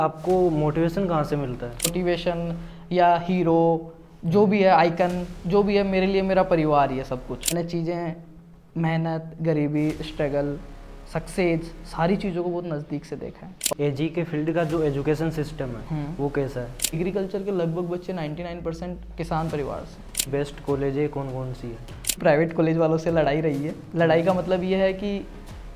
आपको मोटिवेशन कहाँ से मिलता है? मोटिवेशन या हीरो जो भी है, आइकन जो भी है, मेरे लिए मेरा परिवार ही है सब कुछ। मैंने चीज़ें, मेहनत, गरीबी, स्ट्रगल, सक्सेस, सारी चीज़ों को बहुत नज़दीक से देखा है। एजी के फील्ड का जो एजुकेशन सिस्टम है वो कैसा है? एग्रीकल्चर के लगभग बच्चे 99% किसान परिवार से। बेस्ट कॉलेजें कौन कौन सी है? प्राइवेट कॉलेज वालों से लड़ाई रही है। लड़ाई का मतलब ये है कि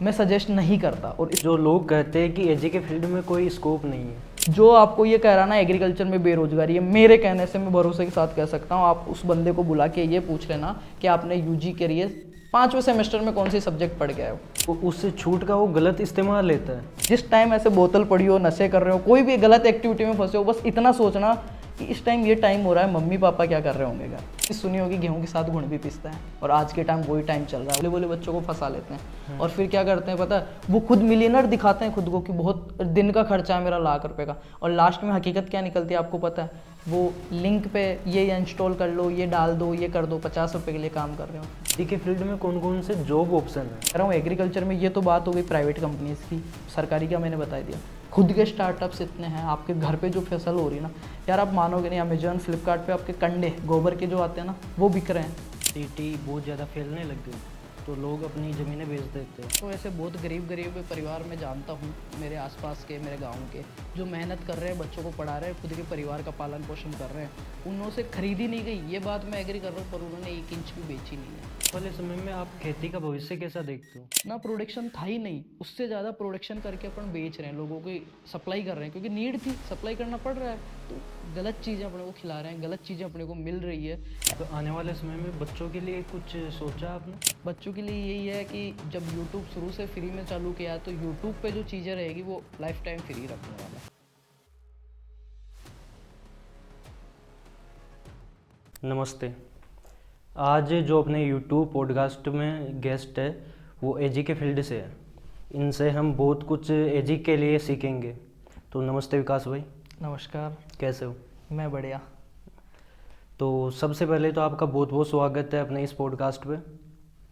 मैं सजेस्ट नहीं करता। और जो लोग कहते हैं कि एजी के फील्ड में कोई स्कोप नहीं है, जो आपको ये कह रहा ना एग्रीकल्चर में बेरोजगारी है, मेरे कहने से मैं भरोसे के साथ कह सकता हूँ, आप उस बंदे को बुला के ये पूछ लेना कि आपने यूजी के लिए 5वें सेमेस्टर में कौन सी सब्जेक्ट पढ़ गए हो। तो उससे छूट का वो गलत इस्तेमाल लेता है। जिस टाइम ऐसे बोतल पड़ी हो, नशे कर रहे हो, कोई भी गलत एक्टिविटी में फंसे हो, बस इतना सोचना कि इस टाइम ये टाइम हो रहा है, मम्मी पापा क्या कर रहे होंगे घर। सुनी होगी गेहूं के साथ गुड़ भी पिसता है, और आज के टाइम वही टाइम चल रहा है। बोले बोले बच्चों को फंसा लेते हैं और फिर क्या करते हैं पता है, वो खुद मिलियनर दिखाते हैं खुद को कि बहुत दिन का खर्चा है मेरा लाख का, और लास्ट में हकीकत क्या निकलती है आपको पता है? वो लिंक पे ये इंस्टॉल कर लो, ये डाल दो, ये कर दो, 50 रुपये के लिए काम कर रहे हो। एजी के फील्ड में कौन कौन से जॉब ऑप्शन है? कह रहा हूँ एग्रीकल्चर में ये तो बात हो गई प्राइवेट कंपनीज की, सरकारी का मैंने बता दिया। खुद के स्टार्टअप्स इतने हैं, आपके घर पे जो फसल हो रही है ना यार, आप मानोगे नहीं, अमेजोन फ्लिपकार्ट पे आपके कंडे गोबर के जो आते हैं ना, वो बिक रहे हैं। सिटी बहुत ज़्यादा फैलने लग गई तो लोग अपनी ज़मीनें बेच देते हैं। तो ऐसे बहुत गरीब परिवार में जानता हूँ, मेरे आसपास के, मेरे गांव के, जो मेहनत कर रहे हैं, बच्चों को पढ़ा रहे हैं, खुद के परिवार का पालन पोषण कर रहे हैं, उनों से खरीदी नहीं गई, ये बात मैं एग्री कर रहा हूँ, पर उन्होंने 1 इंच भी बेची नहीं है। पहले समय में आप खेती का भविष्य कैसा देखते हो? ना प्रोडक्शन था ही नहीं, उससे ज़्यादा प्रोडक्शन करके अपन बेच रहे हैं, लोगों को सप्लाई कर रहे हैं, क्योंकि नीड थी, सप्लाई करना पड़ रहा है, तो गलत चीज़ें अपने को खिला रहे हैं, गलत चीज़ें अपने को मिल रही है। तो आने वाले समय में बच्चों के लिए कुछ सोचा आपने? बच्चों के लिए यही है कि जब YouTube शुरू से फ्री में चालू किया, तो YouTube पे जो चीज़ें रहेगी वो लाइफ टाइम फ्री रखने वाला है। नमस्ते। आज जो अपने यूट्यूब पॉडकास्ट में गेस्ट है वो एजी के फील्ड से है। इनसे हम बहुत कुछ एजी के लिए सीखेंगे। तो नमस्ते विकास भाई। नमस्कार। कैसे हो? मैं बढ़िया। तो सबसे पहले तो आपका बहुत बहुत स्वागत है अपने इस पॉडकास्ट पे।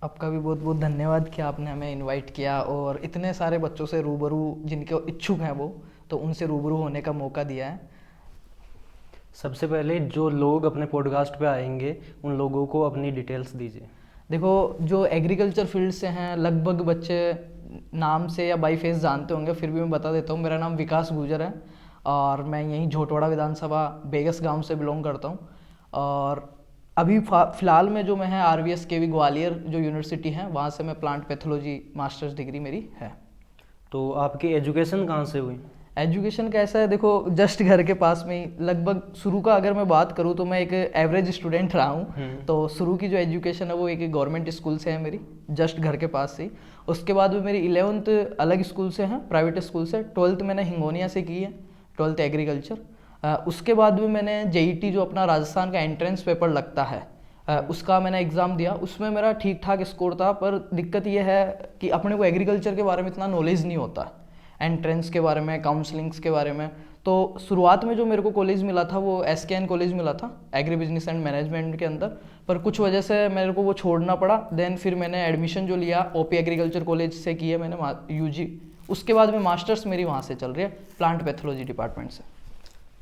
आपका भी बहुत बहुत धन्यवाद कि आपने हमें इनवाइट किया और इतने सारे बच्चों से रूबरू, जिनके इच्छुक हैं वो, तो उनसे रूबरू होने का मौका दिया है। सबसे पहले जो लोग अपने पॉडकास्ट पे आएंगे उन लोगों को अपनी डिटेल्स दीजिए। देखो, जो एग्रीकल्चर फील्ड से हैं, लगभग बच्चे नाम से या बाई फेस जानते होंगे, फिर भी मैं बता देता हूँ। मेरा नाम विकास गुर्जर है और मैं यहीं झोटवाड़ा विधानसभा बेगस गांव से बिलोंग करता हूँ। और अभी फ़िलहाल में जो मैं है RVSKV ग्वालियर जो यूनिवर्सिटी है, वहाँ से मैं प्लांट पैथोलॉजी मास्टर्स डिग्री मेरी है। तो आपकी एजुकेशन कहाँ से हुई? एजुकेशन कैसा है, देखो जस्ट घर के पास में ही, लगभग शुरू का अगर मैं बात करूँ तो मैं एक एवरेज स्टूडेंट रहा हूँ। तो शुरू की जो एजुकेशन है वो एक गवर्नमेंट स्कूल से है मेरी, जस्ट घर के पास से ही। उसके बाद में मेरी 11th अलग स्कूल से है, प्राइवेट स्कूल से। 12th मैंने हिंगोनिया से की है, 12th एग्रीकल्चर। उसके बाद में मैंने JET जो अपना राजस्थान का एंट्रेंस पेपर लगता है, उसका मैंने एग्ज़ाम दिया। उसमें मेरा ठीक ठाक स्कोर था, पर दिक्कत यह है कि अपने को एग्रीकल्चर के बारे में इतना नॉलेज नहीं होता, एंट्रेंस के बारे में, काउंसलिंग्स के बारे में। तो शुरुआत में जो मेरे को कॉलेज मिला था वो SKN कॉलेज मिला था, एग्री बिजनेस एंड मैनेजमेंट के अंदर, पर कुछ वजह से मेरे को वो छोड़ना पड़ा। देन फिर मैंने एडमिशन जो लिया OP एग्रीकल्चर कॉलेज से की है मैंने UG। उसके बाद में मास्टर्स मेरी वहाँ से चल रही है, प्लांट पैथोलॉजी डिपार्टमेंट से।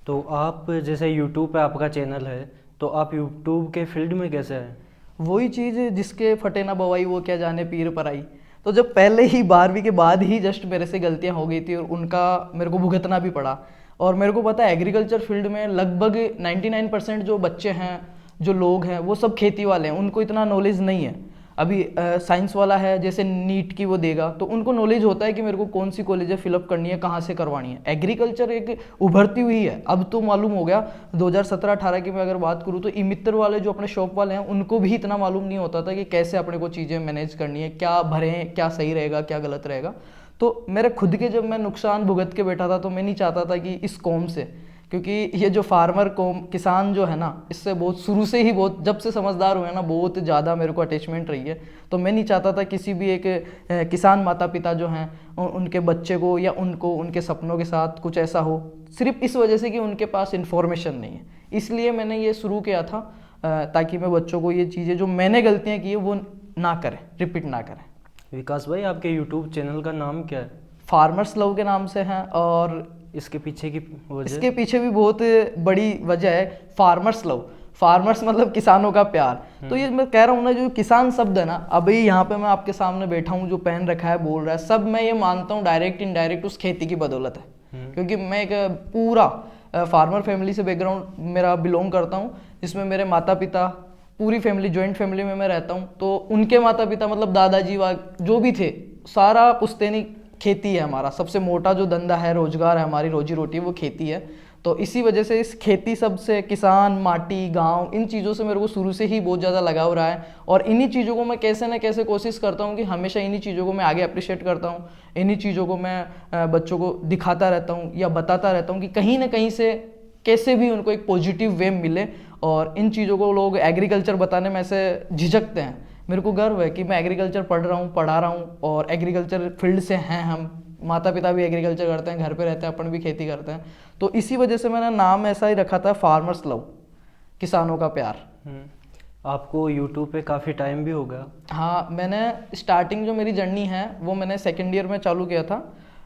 तो आप जैसे यूट्यूब पे आपका चैनल है, तो आप यूट्यूब के फील्ड में कैसे आए? वही चीज़, जिसके फटे ना बवाई वो क्या जाने पीर पर आई। तो जब पहले ही 12वीं के बाद ही जस्ट मेरे से गलतियां हो गई थी और उनका मेरे को भुगतना भी पड़ा। और मेरे को पता है एग्रीकल्चर फील्ड में लगभग 99% जो बच्चे हैं, जो लोग हैं, वो सब खेती वाले हैं, उनको इतना नॉलेज नहीं है। अभी साइंस वाला है, जैसे नीट की वो देगा तो उनको नॉलेज होता है कि मेरे को कौन सी कॉलेजें फिलअप करनी है, कहाँ से करवानी है। एग्रीकल्चर एक उभरती हुई है, अब तो मालूम हो गया। 2017-18 की मैं अगर बात करूँ तो ई मित्र वाले जो अपने शॉप वाले हैं, उनको भी इतना मालूम नहीं होता था कि कैसे अपने को चीज़ें मैनेज करनी है, क्या भरें, क्या सही रहेगा, क्या गलत रहेगा। तो मेरे खुद के जब मैं नुकसान भुगत के बैठा था, तो मैं नहीं चाहता था कि इस कौम से, क्योंकि ये जो फार्मर कौम, किसान जो है ना, इससे बहुत शुरू से ही, बहुत जब से समझदार हुए ना, बहुत ज़्यादा मेरे को अटैचमेंट रही है। तो मैं नहीं चाहता था किसी भी एक किसान माता पिता जो हैं, उनके बच्चे को या उनको उनके सपनों के साथ कुछ ऐसा हो, सिर्फ इस वजह से कि उनके पास इन्फॉर्मेशन नहीं है। इसलिए मैंने ये शुरू किया था, ताकि मैं बच्चों को ये चीज़ें जो मैंने गलतियाँ की है वो ना करें, रिपीट ना करें। विकास भाई, आपके यूट्यूब चैनल का नाम क्या है? फार्मर्स लव के नाम से हैं, और इसके पीछे की वजह? इसके पीछे भी बहुत बड़ी वजह है, फार्मर्स लव। फार्मर्स मतलब किसानों का प्यार। तो ये मैं कह रहा हूँ ना, जो किसान शब्द है ना, अभी यहाँ पे मैं आपके सामने बैठा हूँ, जो पेन रखा है, बोल रहा है, सब मैं ये मानता हूँ डायरेक्ट इनडायरेक्ट उस खेती की बदौलत है। क्योंकि मैं एक पूरा फार्मर फैमिली से बैकग्राउंड मेरा बिलोंग करता हूँ, जिसमें मेरे माता पिता, पूरी फैमिली, जॉइंट फैमिली में मैं रहता हूँ। तो उनके माता पिता मतलब दादाजी जो भी थे, सारा पुश्तैनी खेती है हमारा। सबसे मोटा जो धंधा है, रोजगार है, हमारी रोजी रोटी है, वो खेती है। तो इसी वजह से इस खेती सब से, किसान, माटी, गांव, इन चीज़ों से मेरे को शुरू से ही बहुत ज़्यादा लगाव रहा है। और इन्हीं चीज़ों को मैं कैसे ना कैसे कोशिश करता हूँ कि हमेशा इन्हीं चीज़ों को मैं आगे अप्रिशिएट करता हूँ। इन्हीं चीज़ों को मैं बच्चों को दिखाता रहता हूँ या बताता रहता हूँ कि कहीं ना कहीं से कैसे भी उनको एक पॉजिटिव वे मिले। और इन चीज़ों को लोग एग्रीकल्चर बताने में ऐसे झिझकते हैं। मेरे को गर्व है कि मैं एग्रीकल्चर पढ़ रहा हूँ, पढ़ा रहा हूँ, और एग्रीकल्चर फील्ड से हैं हम। माता पिता भी एग्रीकल्चर करते हैं, घर पे रहते हैं, अपन भी खेती करते हैं। तो इसी वजह से मैंने नाम ऐसा ही रखा था, फार्मर्स लव, किसानों का प्यार। आपको यूट्यूब पे काफ़ी टाइम भी हो गया? हाँ, मैंने स्टार्टिंग जो मेरी जर्नी है वो मैंने सेकेंड ईयर में चालू किया था,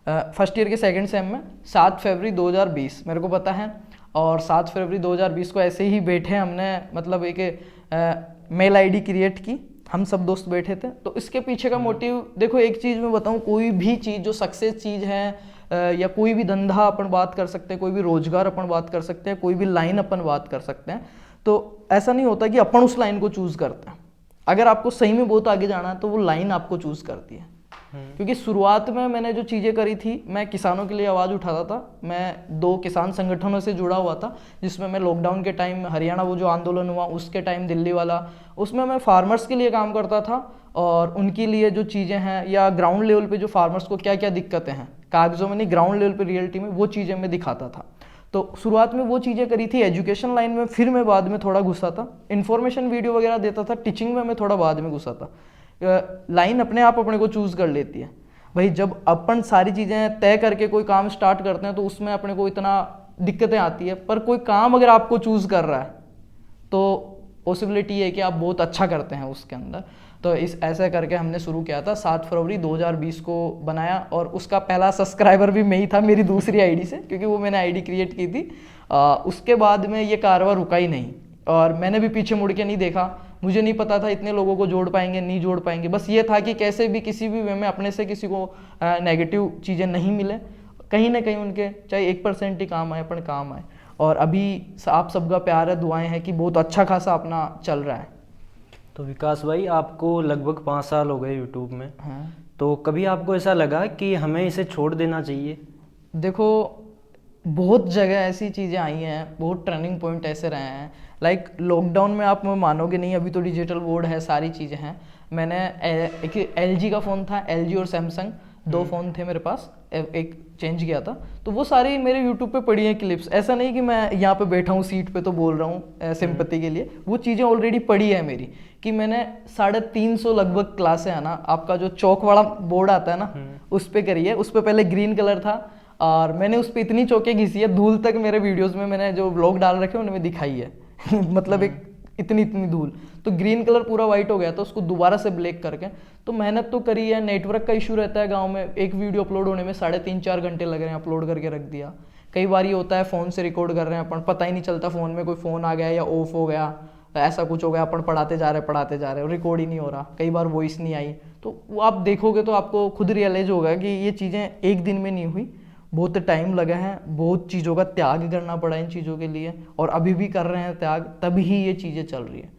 फर्स्ट ईयर के सेकेंड सेम में, 7 फरवरी 2020 मेरे को पता है। और 7 फरवरी 2020 को ऐसे ही बैठे हमने, मतलब एक मेल आईडी क्रिएट की, हम सब दोस्त बैठे थे। तो इसके पीछे का मोटिव देखो, एक चीज़ मैं बताऊं, कोई भी चीज़ जो सक्सेस चीज़ है, या कोई भी धंधा अपन बात कर सकते हैं, कोई भी रोजगार अपन बात कर सकते हैं, कोई भी लाइन अपन बात कर सकते हैं, तो ऐसा नहीं होता कि अपन उस लाइन को चूज़ करते हैं। अगर आपको सही में बहुत आगे जाना है तो वो लाइन आपको चूज़ करती है। क्योंकि शुरुआत में मैंने जो चीज़ें करी थी, मैं किसानों के लिए आवाज़ उठाता था। मैं 2 किसान संगठनों से जुड़ा हुआ था, जिसमें मैं लॉकडाउन के टाइम, हरियाणा वो जो आंदोलन हुआ उसके टाइम, दिल्ली वाला, उसमें मैं फार्मर्स के लिए काम करता था। और उनके लिए जो चीज़ें हैं, या ग्राउंड लेवल पे जो फार्मर्स को क्या क्या दिक्कतें हैं, कागजों में नहीं, ग्राउंड लेवल पे रियलिटी में, वो चीज़ें मैं दिखाता था। तो शुरुआत में वो चीज़ें करी थी एजुकेशन लाइन में। फिर मैं बाद में थोड़ा घुसा था, इन्फॉर्मेशन वीडियो वगैरह देता था, टीचिंग में मैं थोड़ा बाद में घुसा था। लाइन अपने आप अपने को चूज़ कर लेती है भाई। जब अपन सारी चीज़ें तय करके कोई काम स्टार्ट करते हैं तो उसमें अपने को इतना दिक्कतें आती है, पर कोई काम अगर आपको चूज़ कर रहा है तो पॉसिबिलिटी है कि आप बहुत अच्छा करते हैं उसके अंदर। तो इस ऐसा करके हमने शुरू किया था, 7 फरवरी 2020 को बनाया। और उसका पहला सब्सक्राइबर भी मैं ही था, मेरी दूसरी आईडी से, क्योंकि वो मैंने आईडी क्रिएट की थी। उसके बाद में ये कारवां रुका ही नहीं, और मैंने भी पीछे मुड़ के नहीं देखा। मुझे नहीं पता था इतने लोगों को जोड़ पाएंगे, नहीं जोड़ पाएंगे। बस ये था कि कैसे भी किसी भी वे में अपने से किसी को नेगेटिव चीज़ें नहीं मिले, कहीं ना कहीं उनके चाहे 1% ही काम आए, अपन काम आए। और अभी आप सबका प्यार है, दुआएं हैं कि बहुत अच्छा खासा अपना चल रहा है। तो विकास भाई, आपको लगभग 5 साल हो गए यूट्यूब में। हाँ। तो कभी आपको ऐसा लगा कि हमें इसे छोड़ देना चाहिए? देखो, बहुत जगह ऐसी चीज़ें आई हैं, बहुत टर्निंग पॉइंट ऐसे रहे हैं। लाइक लॉकडाउन में आप मानोगे नहीं, अभी तो डिजिटल बोर्ड है, सारी चीज़ें हैं। मैंने एक LG का फ़ोन था, LG और सैमसंग, 2 फ़ोन थे मेरे पास, एक चेंज किया था। तो वो सारी मेरे यूट्यूब पे पड़ी हैं क्लिप्स। ऐसा नहीं कि मैं यहाँ पे बैठा हूँ सीट पे तो बोल रहा हूँ सिंपैथी के लिए। वो चीज़ें ऑलरेडी पड़ी है मेरी, कि मैंने 350 लगभग क्लासें है ना, आपका जो चौक वाला बोर्ड आता है ना, उस पर करी है। उस पर पहले ग्रीन कलर था, और मैंने उस पर इतनी चौकें घिसी है, धूल तक मेरे वीडियोज़ में मैंने जो व्लॉग डाल रखे हैं उनमें दिखाई है मतलब एक इतनी धूल। तो ग्रीन कलर पूरा वाइट हो गया था, उसको दोबारा से ब्लैक करके। तो मेहनत तो करी है। नेटवर्क का इशू रहता है गांव में, एक वीडियो अपलोड होने में 3.5-4 घंटे लग रहे हैं, अपलोड करके रख दिया। कई बार ये होता है फ़ोन से रिकॉर्ड कर रहे हैं अपन, पता ही नहीं चलता फ़ोन में कोई फ़ोन आ गया या ऑफ हो गया, ऐसा कुछ हो गया, अपन पढ़ाते जा रहे हैं, रिकॉर्ड ही नहीं हो रहा। कई बार वॉइस नहीं आई। तो वो आप देखोगे तो आपको खुद रियलाइज होगा कि ये चीज़ें एक दिन में नहीं हुई, बहुत टाइम लगा है, बहुत चीज़ों का त्याग करना पड़ा इन चीज़ों के लिए, और अभी भी कर रहे हैं त्याग, तभी ही ये चीज़ें चल रही है।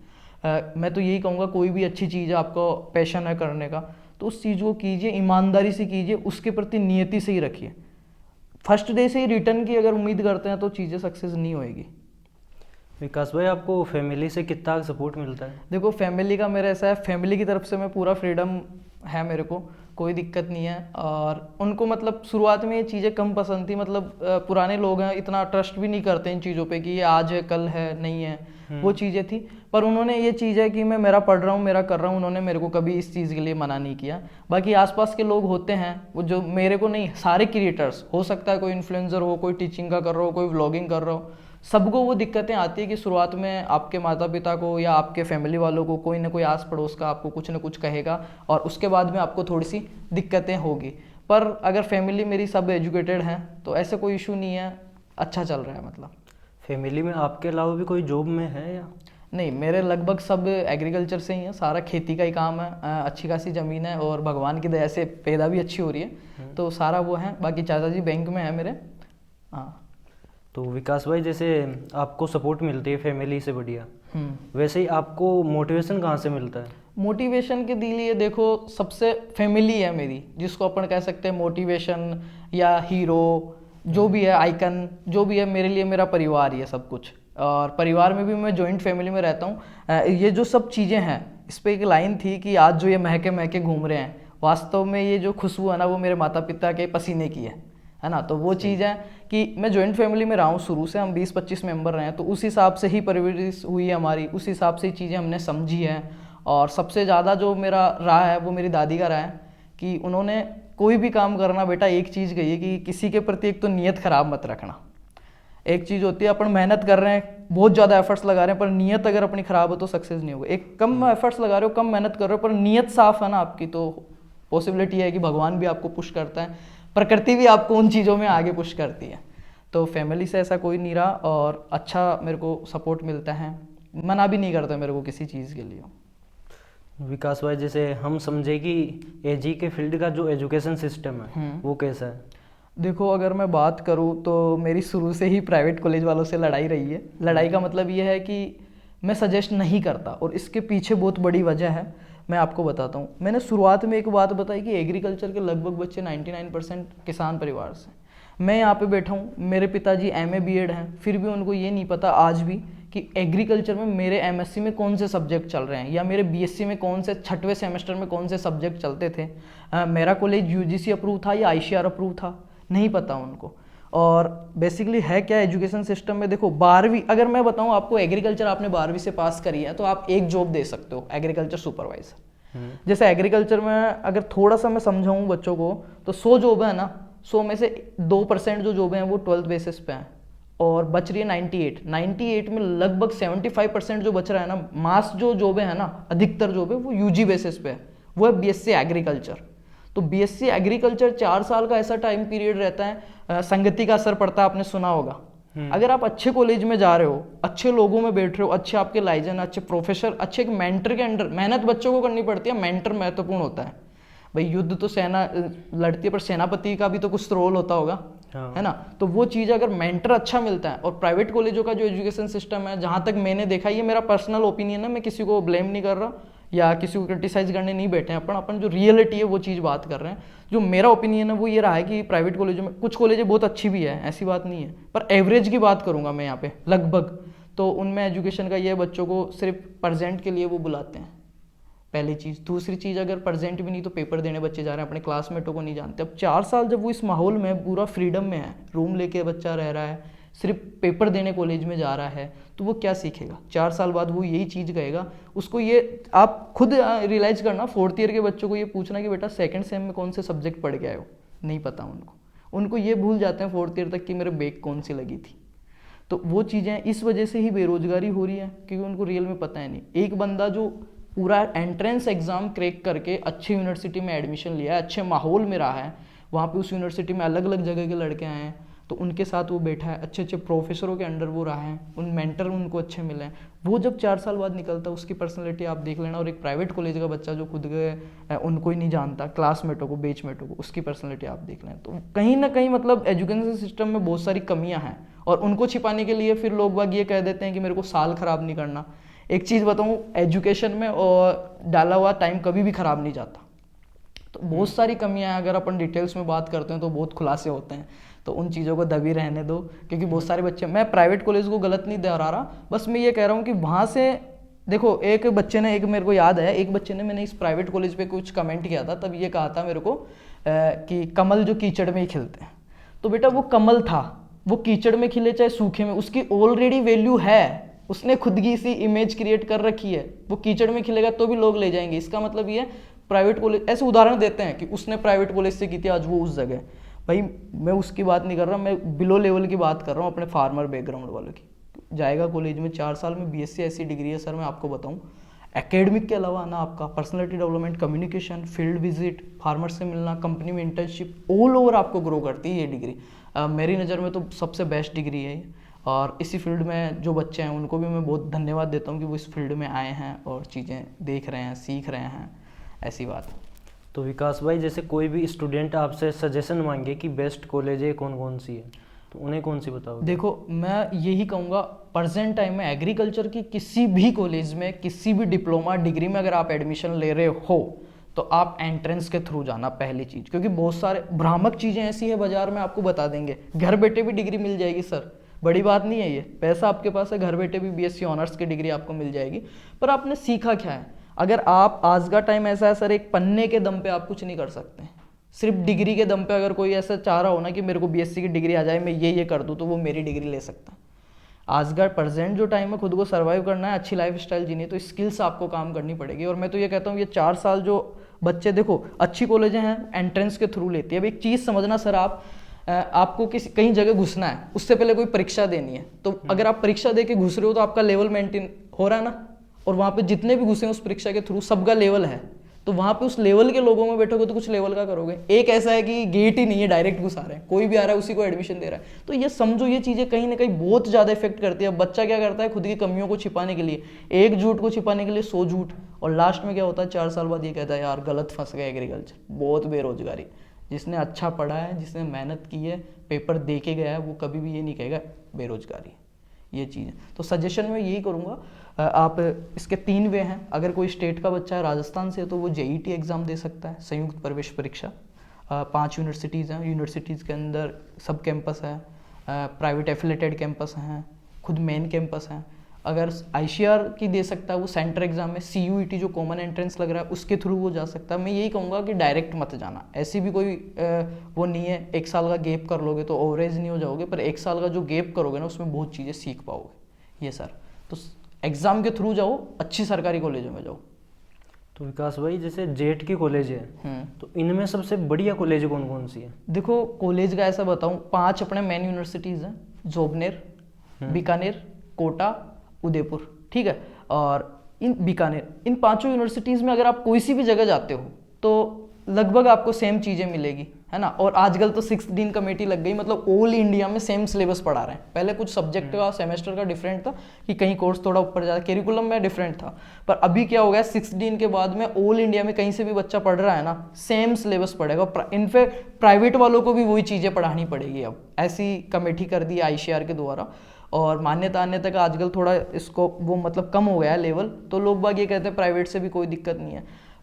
मैं तो यही कहूँगा, कोई भी अच्छी चीज़ है, आपको पैशन है करने का, तो उस चीज़ को कीजिए, ईमानदारी से कीजिए, उसके प्रति नियति से ही रखिए। फर्स्ट डे से ही रिटर्न की अगर उम्मीद करते हैं तो चीज़ें सक्सेस नहीं होएगी। विकास भाई, आपको फैमिली से कितना सपोर्ट मिलता है? देखो, फैमिली का मेरा ऐसा है, फैमिली की तरफ से मैं पूरा फ्रीडम है, मेरे को कोई दिक्कत नहीं है। और उनको मतलब शुरुआत में ये चीज़ें कम पसंद थी, मतलब पुराने लोग हैं, इतना ट्रस्ट भी नहीं करते इन चीज़ों पे कि ये आज है कल है नहीं है, वो चीज़ें थी। पर उन्होंने ये चीज़ है कि मैं मेरा पढ़ रहा हूँ, मेरा कर रहा हूँ, उन्होंने मेरे को कभी इस चीज़ के लिए मना नहीं किया। बाकी आसपास के लोग होते हैं वो जो मेरे को नहीं, सारे क्रिएटर्स, हो सकता है कोई इन्फ्लुएंसर हो, कोई टीचिंग का कर रहा हो, कोई व्लॉगिंग कर रहा हो, सबको वो दिक्कतें आती है कि शुरुआत में आपके माता पिता को या आपके फैमिली वालों को कोई ना कोई आस पड़ोस का आपको कुछ ना कुछ कहेगा, और उसके बाद में आपको थोड़ी सी दिक्कतें होगी। पर अगर फैमिली मेरी सब एजुकेटेड हैं तो ऐसे कोई इशू नहीं है, अच्छा चल रहा है मतलब। फैमिली में आपके अलावा भी कोई जॉब में है या? नहीं, मेरे लगभग सब एग्रीकल्चर से ही है, सारा खेती का ही काम है। अच्छी खासी ज़मीन है और भगवान की दया से पैदा भी अच्छी हो रही है, तो सारा वो है। बाकी चाचा जी बैंक में है मेरे। हाँ। तो विकास भाई, जैसे आपको सपोर्ट मिलती है फैमिली से बढ़िया, वैसे ही आपको मोटिवेशन कहाँ से मिलता है? मोटिवेशन के लिए देखो, सबसे फैमिली है मेरी, जिसको अपन कह सकते हैं मोटिवेशन या हीरो, जो भी है आइकन, जो भी है मेरे लिए मेरा परिवार ही है सब कुछ। और परिवार में भी मैं जॉइंट फैमिली में रहता हूँ। ये जो सब चीज़ें हैं, इस पर एक लाइन थी कि आज जो ये महके महके घूम रहे हैं, वास्तव में ये जो खुशबू है ना, वो मेरे माता पिता के पसीने की है ना। तो वो चीज़ है कि मैं जॉइंट फैमिली में रहा हूँ शुरू से, हम 20-25 मेंबर रहे हैं, तो उस हिसाब से ही परवरिश हुई है हमारी, उस हिसाब से ही चीज़ें हमने समझी है। और सबसे ज़्यादा जो मेरा रहा है वो मेरी दादी का रहा है कि उन्होंने कोई भी काम करना बेटा, एक चीज़ कही है कि किसी के प्रति एक तो नीयत ख़राब मत रखना। एक चीज़ होती है अपन मेहनत कर रहे हैं, बहुत ज़्यादा एफर्ट्स लगा रहे हैं, पर नीयत अगर अपनी ख़राब हो तो सक्सेस नहीं होगा। एक कम एफर्ट्स लगा रहे हो, कम मेहनत कर रहे हो, पर नीयत साफ है ना आपकी, तो पॉसिबिलिटी है कि भगवान भी आपको पुश करता है, प्रकृति भी आपको उन चीज़ों में आगे पुश करती है। तो फैमिली से ऐसा कोई नहीं रहा और अच्छा मेरे को सपोर्ट मिलता है, मना भी नहीं करता मेरे को किसी चीज़ के लिए। विकास भाई, जैसे हम समझे कि एजी के फील्ड का जो एजुकेशन सिस्टम है वो कैसा है? देखो, अगर मैं बात करूँ तो मेरी शुरू से ही प्राइवेट कॉलेज वालों से लड़ाई रही है। लड़ाई का मतलब ये है कि मैं सजेस्ट नहीं करता, और इसके पीछे बहुत बड़ी वजह है, मैं आपको बताता हूँ। मैंने शुरुआत में एक बात बताई कि एग्रीकल्चर के लगभग बच्चे 99% किसान परिवार से। मैं यहाँ पे बैठा हूँ, मेरे पिताजी MA BEd हैं, फिर भी उनको ये नहीं पता आज भी कि एग्रीकल्चर में मेरे MSc में कौन से सब्जेक्ट चल रहे हैं, या मेरे BSc में कौन से 6वें सेमेस्टर में कौन से सब्जेक्ट चलते थे। मेरा कॉलेज UGC अप्रूव था या ICAR अप्रूव था, नहीं पता उनको। और बेसिकली है क्या एजुकेशन सिस्टम में, देखो 12वीं अगर मैं बताऊं आपको, एग्रीकल्चर आपने 12वीं से पास करी है तो आप एक जॉब दे सकते हो, एग्रीकल्चर सुपरवाइजर। जैसे एग्रीकल्चर में अगर थोड़ा सा मैं समझाऊं बच्चों को, तो 100 जॉब है ना, 100 में से 2% जो जॉब हैं वो 12th बेसिस पे हैं, और बच रही है 98 में लगभग 75% जो बच रहा है ना, मास जो जॉब है ना, अधिकतर जॉब है वो UG बेसिस पे है, वो है BSc एग्रीकल्चर। तो BSc एग्रीकल्चर 4 साल का ऐसा टाइम पीरियड रहता है, संगति का असर पड़ता है, आपने सुना होगा। अगर आप अच्छे कॉलेज में जा रहे हो, अच्छे लोगों में बैठ रहे हो, अच्छे आपके लाइजन, अच्छे प्रोफेसर, अच्छे एक मेंटर के अंडर, मेहनत बच्चों को करनी पड़ती है, मेंटर महत्वपूर्ण होता है भाई। युद्ध तो सेना लड़ती है, पर सेनापति का भी तो कुछ रोल होता होगा, है ना। तो वो चीज़ अगर मेंटर अच्छा मिलता है, और प्राइवेट कॉलेजों का जो एजुकेशन सिस्टम है, जहाँ तक मैंने देखा, ये मेरा पर्सनल ओपिनियन है, मैं किसी को ब्लेम नहीं कर रहा या किसी को क्रिटिसाइज करने नहीं बैठे हैं, अपन जो रियलिटी है वो चीज़ बात कर रहे हैं। जो मेरा ओपिनियन है वो ये रहा है कि प्राइवेट कॉलेजों में कुछ कॉलेजें बहुत अच्छी भी है, ऐसी बात नहीं है, पर एवरेज की बात करूंगा मैं यहाँ पे लगभग, तो उनमें एजुकेशन का ये है, बच्चों को सिर्फ प्रेजेंट के लिए वो बुलाते हैं, पहली चीज़। दूसरी चीज़, अगर प्रेजेंट भी नहीं तो पेपर देने बच्चे जा रहे हैं, अपने क्लासमेटों को नहीं जानते। अब 4 साल जब वो इस माहौल में पूरा फ्रीडम में है, रूम लेके बच्चा रह रहा है, सिर्फ पेपर देने कॉलेज में जा रहा है, तो वो क्या सीखेगा? 4 साल बाद वो यही चीज़ कहेगा उसको। ये आप खुद रियलाइज़ करना, 4th ईयर के बच्चों को ये पूछना कि बेटा 2nd सेम में कौन से सब्जेक्ट पढ़ के आए हो, नहीं पता उनको ये भूल जाते हैं 4th ईयर तक कि मेरे बैक कौन सी लगी थी। तो वो चीज़ें इस वजह से ही बेरोजगारी हो रही है, क्योंकि उनको रियल में पता है नहीं। एक बंदा जो पूरा एंट्रेंस एग्जाम क्रैक करके अच्छी यूनिवर्सिटी में एडमिशन लिया है, अच्छे माहौल में रहा है, वहाँ पे उस यूनिवर्सिटी में अलग अलग जगह के लड़के आए हैं, तो उनके साथ वो बैठा है, अच्छे अच्छे प्रोफेसरों के अंडर वो रहा है, उन मेंटर उनको अच्छे मिले हैं, वो जब 4 साल बाद निकलता है उसकी पर्सनैलिटी आप देख लेना। और एक प्राइवेट कॉलेज का बच्चा जो खुद के उनको ही नहीं जानता, क्लासमेटों को, बेचमेटों को, उसकी पर्सनैलिटी आप देख लें। तो कहीं ना कहीं मतलब एजुकेशन सिस्टम में बहुत सारी कमियाँ हैं, और उनको छिपाने के लिए फिर लोग बाग ये कह देते हैं कि मेरे को साल ख़राब नहीं करना। एक चीज़ बताऊँ, एजुकेशन में और डाला हुआ टाइम कभी भी ख़राब नहीं जाता। तो बहुत सारी कमियां हैं, अगर अपन डिटेल्स में बात करते हैं तो बहुत खुलासे होते हैं, तो उन चीज़ों को दबी रहने दो, क्योंकि बहुत सारे बच्चे, मैं प्राइवेट कॉलेज को गलत नहीं दोहरा रहा, बस मैं ये कह रहा हूँ कि वहाँ से देखो, एक बच्चे ने, एक मेरे को याद है, एक बच्चे ने, मैंने इस प्राइवेट कॉलेज पे कुछ कमेंट किया था, तब ये कहा था मेरे को कि कमल जो कीचड़ में ही खिलते हैं। तो बेटा वो कमल था, वो कीचड़ में खिले चाहे सूखे में, उसकी ऑलरेडी वैल्यू है, उसने खुद की सी इमेज क्रिएट कर रखी है। वो कीचड़ में खिलेगा तो भी लोग ले जाएंगे। इसका मतलब ये प्राइवेट कॉलेज, ऐसे उदाहरण देते हैं कि उसने प्राइवेट कॉलेज से की थी, आज वो उस जगह। भाई मैं उसकी बात नहीं कर रहा, मैं बिलो लेवल की बात कर रहा हूँ, अपने फार्मर बैकग्राउंड वालों की। जाएगा कॉलेज में 4 साल में BSc ऐसी डिग्री है सर, मैं आपको बताऊँ, एकेडमिक के अलावा ना आपका personality development, communication, field visit, farmer से मिलना, कंपनी में इंटर्नशिप, ऑल ओवर आपको ग्रो करती है ये डिग्री। मेरी नज़र में तो सबसे बेस्ट डिग्री है ये। और इसी फील्ड में जो बच्चे हैं उनको भी मैं बहुत धन्यवाद देता हूँ कि वो इस फील्ड में आए हैं और चीज़ें देख रहे हैं, सीख रहे हैं, ऐसी बात। तो विकास भाई, जैसे कोई भी स्टूडेंट आपसे सजेशन मांगे कि बेस्ट कॉलेज है कौन कौन सी है, तो उन्हें कौन सी बताओगे? देखो, मैं यही कहूँगा, प्रेजेंट टाइम में एग्रीकल्चर की किसी भी कॉलेज में, किसी भी डिप्लोमा डिग्री में अगर आप एडमिशन ले रहे हो तो आप एंट्रेंस के थ्रू जाना पहली चीज़। क्योंकि बहुत सारे भ्रामक चीज़ें ऐसी है बाजार में, आपको बता देंगे घर बैठे भी डिग्री मिल जाएगी सर, बड़ी बात नहीं है ये, पैसा आपके पास है, घर बैठे भी बीएससी ऑनर्स की डिग्री आपको मिल जाएगी। पर आपने सीखा क्या है? अगर आप, आज का टाइम ऐसा है सर, एक पन्ने के दम पे आप कुछ नहीं कर सकते। सिर्फ डिग्री के दम पे अगर कोई ऐसा चाह रहा हो ना कि मेरे को बीएससी की डिग्री आ जाए, मैं ये कर दूँ, तो वो मेरी डिग्री ले सकता है। आज का प्रेजेंट जो टाइम है, खुद को सर्वाइव करना है, अच्छी लाइफ स्टाइल जीनी है, तो स्किल्स आपको काम करनी पड़ेगी। और मैं तो ये कहता हूँ, ये 4 साल जो बच्चे, देखो अच्छी कॉलेजें हैं एंट्रेंस के थ्रू लेती है। अब एक चीज़ समझना सर, आपको किसी कहीं जगह घुसना है, उससे पहले कोई परीक्षा देनी है। तो अगर आप परीक्षा दे के घुस रहे हो तो आपका लेवल मेंटेन हो रहा है ना, और वहाँ पे जितने भी घुसे हैं उस परीक्षा के थ्रू, सबका लेवल है। तो वहाँ पे उस लेवल के लोगों में बैठोगे तो कुछ लेवल का करोगे। एक ऐसा है कि गेट ही नहीं है, डायरेक्ट घुसा रहे हैं, कोई भी आ रहा है उसी को एडमिशन दे रहा है। तो ये समझो, ये चीज़ें कहीं ना कहीं बहुत ज़्यादा इफेक्ट करती है। बच्चा क्या करता है, खुद की कमियों को छिपाने के लिए, एक झूठ को छिपाने के लिए 100 झूठ, और लास्ट में क्या होता है, 4 साल बाद ये कहता है यार गलत फंस गया एग्रीकल्चर। बहुत बेरोजगारी। जिसने अच्छा पढ़ा है, जिसने मेहनत की है, पेपर दे के गया है, वो कभी भी ये नहीं कहेगा बेरोजगारी, ये चीज़ है। तो सजेशन में यही करूँगा, आप इसके 3 वे हैं। अगर कोई स्टेट का बच्चा है, राजस्थान से, तो वो जेईटी एग्ज़ाम दे सकता है, संयुक्त प्रवेश परीक्षा। 5 यूनिवर्सिटीज़ हैं, यूनिवर्सिटीज़ के अंदर सब कैंपस है, प्राइवेट एफिलेटेड कैंपस हैं, खुद मेन कैंपस हैं। अगर आईसीआर की दे सकता है वो सेंटर एग्जाम में, सीयूईटी जो कॉमन एंट्रेंस लग रहा है उसके थ्रू वो जा सकता है। मैं यही कहूँगा कि डायरेक्ट मत जाना। ऐसी भी कोई वो नहीं है, 1 साल का गैप कर लोगे तो ओवरेज नहीं हो जाओगे, पर 1 साल का जो गैप करोगे ना उसमें बहुत चीज़ें सीख पाओगे। ये सर, तो एग्ज़ाम के थ्रू जाओ, अच्छी सरकारी कॉलेजों में जाओ। तो विकास भाई, जैसे जेट की कॉलेज है, तो इनमें सबसे बढ़िया कॉलेज कौन कौन सी है? देखो, कॉलेज का ऐसा बताऊँ, 5 अपने मेन यूनिवर्सिटीज़ हैं, जोबनेर, बीकानेर, कोटा, उदयपुर, ठीक है। और इन बीकानेर, इन 5 यूनिवर्सिटीज़ में अगर आप कोई सी भी जगह जाते हो तो लगभग आपको सेम चीज़ें मिलेगी, है ना। और आजकल तो 6 डीन कमेटी लग गई, मतलब ऑल इंडिया में सेम सिलेबस पढ़ा रहे हैं। पहले कुछ सब्जेक्ट का, सेमेस्टर का डिफरेंट था कि कहीं कोर्स थोड़ा ऊपर जाता, कैरिकुलम में डिफरेंट था। पर अभी क्या हो गया, 6 डीन के बाद में ऑल इंडिया में कहीं से भी बच्चा पढ़ रहा है ना, सेम सिलेबस पढ़ेगा। इनफैक्ट प्राइवेट वालों को भी वही चीज़ें पढ़ानी पड़ेगी। अब ऐसी कमेटी कर दी आईसीआर के द्वारा, और मान्यता आने तक आजकल थोड़ा इसको वो मतलब कम हो गया है लेवल। तो लोग बाग ये कहते हैं प्राइवेट से भी कोई दिक्कत नहीं है।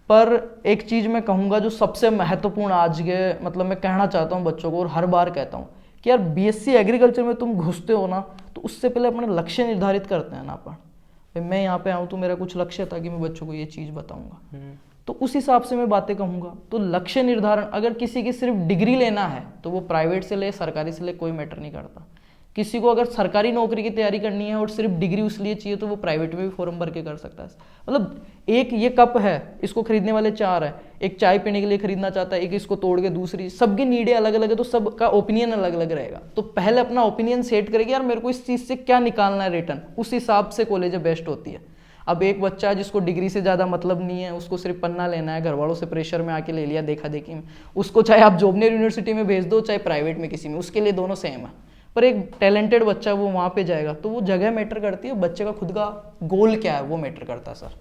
पर एक चीज़ मैं कहूँगा जो सबसे महत्वपूर्ण आज के, मतलब मैं कहना चाहता हूँ बच्चों को, और हर बार कहता हूँ कि यार बीएससी एग्रीकल्चर में तुम घुसते हो ना, तो उससे पहले अपना लक्ष्य निर्धारित करते हैं ना अपन। भाई मैं यहाँ पे आऊँ तो मेरा कुछ लक्ष्य था कि मैं बच्चों को ये चीज़ बताऊँगा, तो उस हिसाब से मैं बातें कहूँगा। तो लक्ष्य निर्धारण, अगर किसी की सिर्फ डिग्री लेना है तो वो प्राइवेट से ले, सरकारी से ले, कोई मैटर नहीं करता। किसी को अगर सरकारी नौकरी की तैयारी करनी है और सिर्फ डिग्री उस लिए चाहिए तो वो प्राइवेट में भी फॉर्म भर के कर सकता है। मतलब एक ये कप है, इसको खरीदने वाले 4 हैं, एक चाय पीने के लिए खरीदना चाहता है, एक इसको तोड़ के दूसरी, सबकी नीडें अलग अलग है, तो सबका ओपिनियन अलग अलग रहेगा। तो पहले अपना ओपिनियन सेट करेगी, यार मेरे को इस चीज़ से क्या निकालना है रिटर्न, उस हिसाब से कॉलेज बेस्ट होती है। अब एक बच्चा है जिसको डिग्री से ज़्यादा मतलब नहीं है, उसको सिर्फ पन्ना लेना है, घर वालों से प्रेशर में आके ले लिया देखा देखी में, उसको चाहे आप जोबनेर यूनिवर्सिटी में भेज दो चाहे प्राइवेट में किसी में, उसके लिए दोनों सेम है। पर एक टैलेंटेड बच्चा वो वहाँ पे जाएगा, तो वो जगह मैटर करती है, बच्चे का खुद का गोल क्या है वो मैटर करता है सर।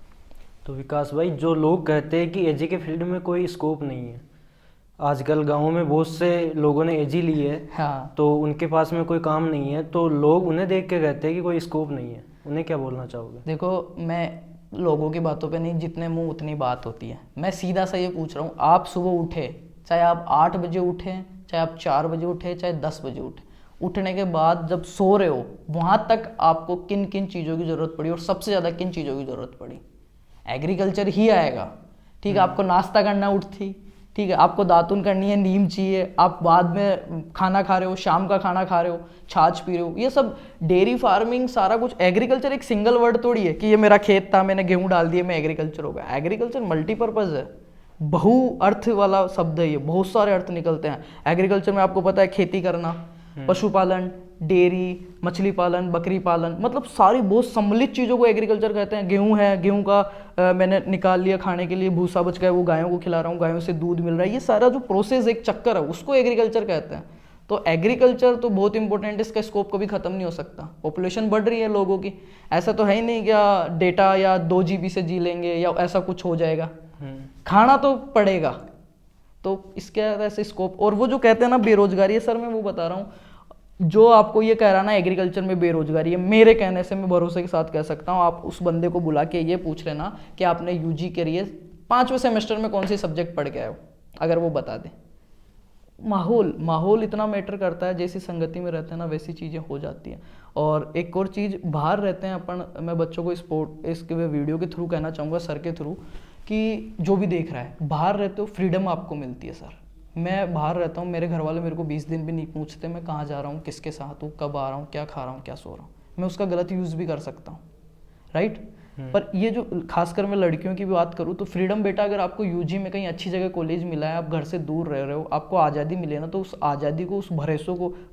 तो विकास भाई, जो लोग कहते हैं कि एजी के फील्ड में कोई स्कोप नहीं है, आजकल गाँव में बहुत से लोगों ने एजी ली है, हाँ, तो उनके पास में कोई काम नहीं है, तो लोग उन्हें देख के कहते हैं कि कोई स्कोप नहीं है, उन्हें क्या बोलना चाहोगे? देखो, मैं लोगों की बातों पे नहीं, जितने मुंह उतनी बात होती है। मैं सीधा सा ये पूछ रहा हूँ, आप सुबह उठे, चाहे आप 8 बजे उठे, चाहे आप 4 बजे उठे, चाहे 10 बजे उठे, उठने के बाद जब सो रहे हो वहाँ तक आपको किन किन चीज़ों की ज़रूरत पड़ी और सबसे ज़्यादा किन चीज़ों की ज़रूरत पड़ी? एग्रीकल्चर ही आएगा, ठीक है। आपको नाश्ता करना उठती, ठीक है, आपको दातुन करनी है, नीम चाहिए, आप बाद में खाना खा रहे हो, शाम का खाना खा रहे हो, छाछ पी रहे हो, ये सब डेयरी फार्मिंग सारा कुछ। एग्रीकल्चर एक सिंगल वर्ड थोड़ी है कि ये मेरा खेत था, मैंने गेहूँ डाल दिए, मैं एग्रीकल्चर हो गया। एग्रीकल्चर मल्टीपर्पज़ है, बहु अर्थ वाला शब्द है ये, बहुत सारे अर्थ निकलते हैं एग्रीकल्चर में। आपको पता है खेती करना, पशुपालन, डेयरी, मछली पालन, बकरी पालन, मतलब सारी बहुत सम्मिलित चीज़ों को एग्रीकल्चर कहते हैं। गेहूं है, गेहूं का मैंने निकाल लिया खाने के लिए, भूसा बच गया वो गायों को खिला रहा हूँ, गायों से दूध मिल रहा है, ये सारा जो प्रोसेस एक चक्कर है उसको एग्रीकल्चर कहते हैं। तो एग्रीकल्चर तो बहुत इंपॉर्टेंट है, इसका स्कोप कभी खत्म नहीं हो सकता। पॉपुलेशन बढ़ रही है लोगों की, ऐसा तो है ही नहीं क्या डेटा या 2 GB से जी लेंगे या ऐसा कुछ हो जाएगा, खाना तो पड़ेगा। तो इसके ऐसे स्कोप, और वो जो कहते हैं ना बेरोजगारी है सर, मैं वो बता रहा हूँ, जो आपको ये कह रहा ना एग्रीकल्चर में बेरोजगारी है, मेरे कहने से मैं भरोसे के साथ कह सकता हूँ, आप उस बंदे को बुला के ये पूछ लेना कि आपने यूजी करिए 5वें सेमेस्टर में कौन सी सब्जेक्ट पढ़ के आए हो, अगर वो बता दे। माहौल इतना मैटर करता है, जैसी संगति में रहते हैं ना वैसी चीज़ें हो जाती हैं। और एक और चीज़, बाहर रहते हैं अपन, मैं बच्चों को स्पोर्ट इसके वीडियो के थ्रू कहना चाहूँगा, सर के थ्रू, कि जो भी देख रहा है, बाहर रहते हो फ्रीडम आपको मिलती है सर। मैं बाहर रहता हूँ, मेरे घर वाले मेरे को 20 दिन भी नहीं पूछते मैं कहाँ जा रहा हूँ, किसके साथ हूँ, कब आ रहा हूँ, क्या खा रहा हूँ, क्या सो रहा हूँ। मैं उसका गलत यूज़ भी कर सकता हूँ, राइट। पर ये जो खासकर मैं लड़कियों की भी बात करूँ तो फ्रीडम बेटा, अगर आपको यूजी में कहीं अच्छी जगह कॉलेज मिला है, आप घर से दूर रह रहे हो, आपको आज़ादी मिले ना, तो उस आज़ादी को, उस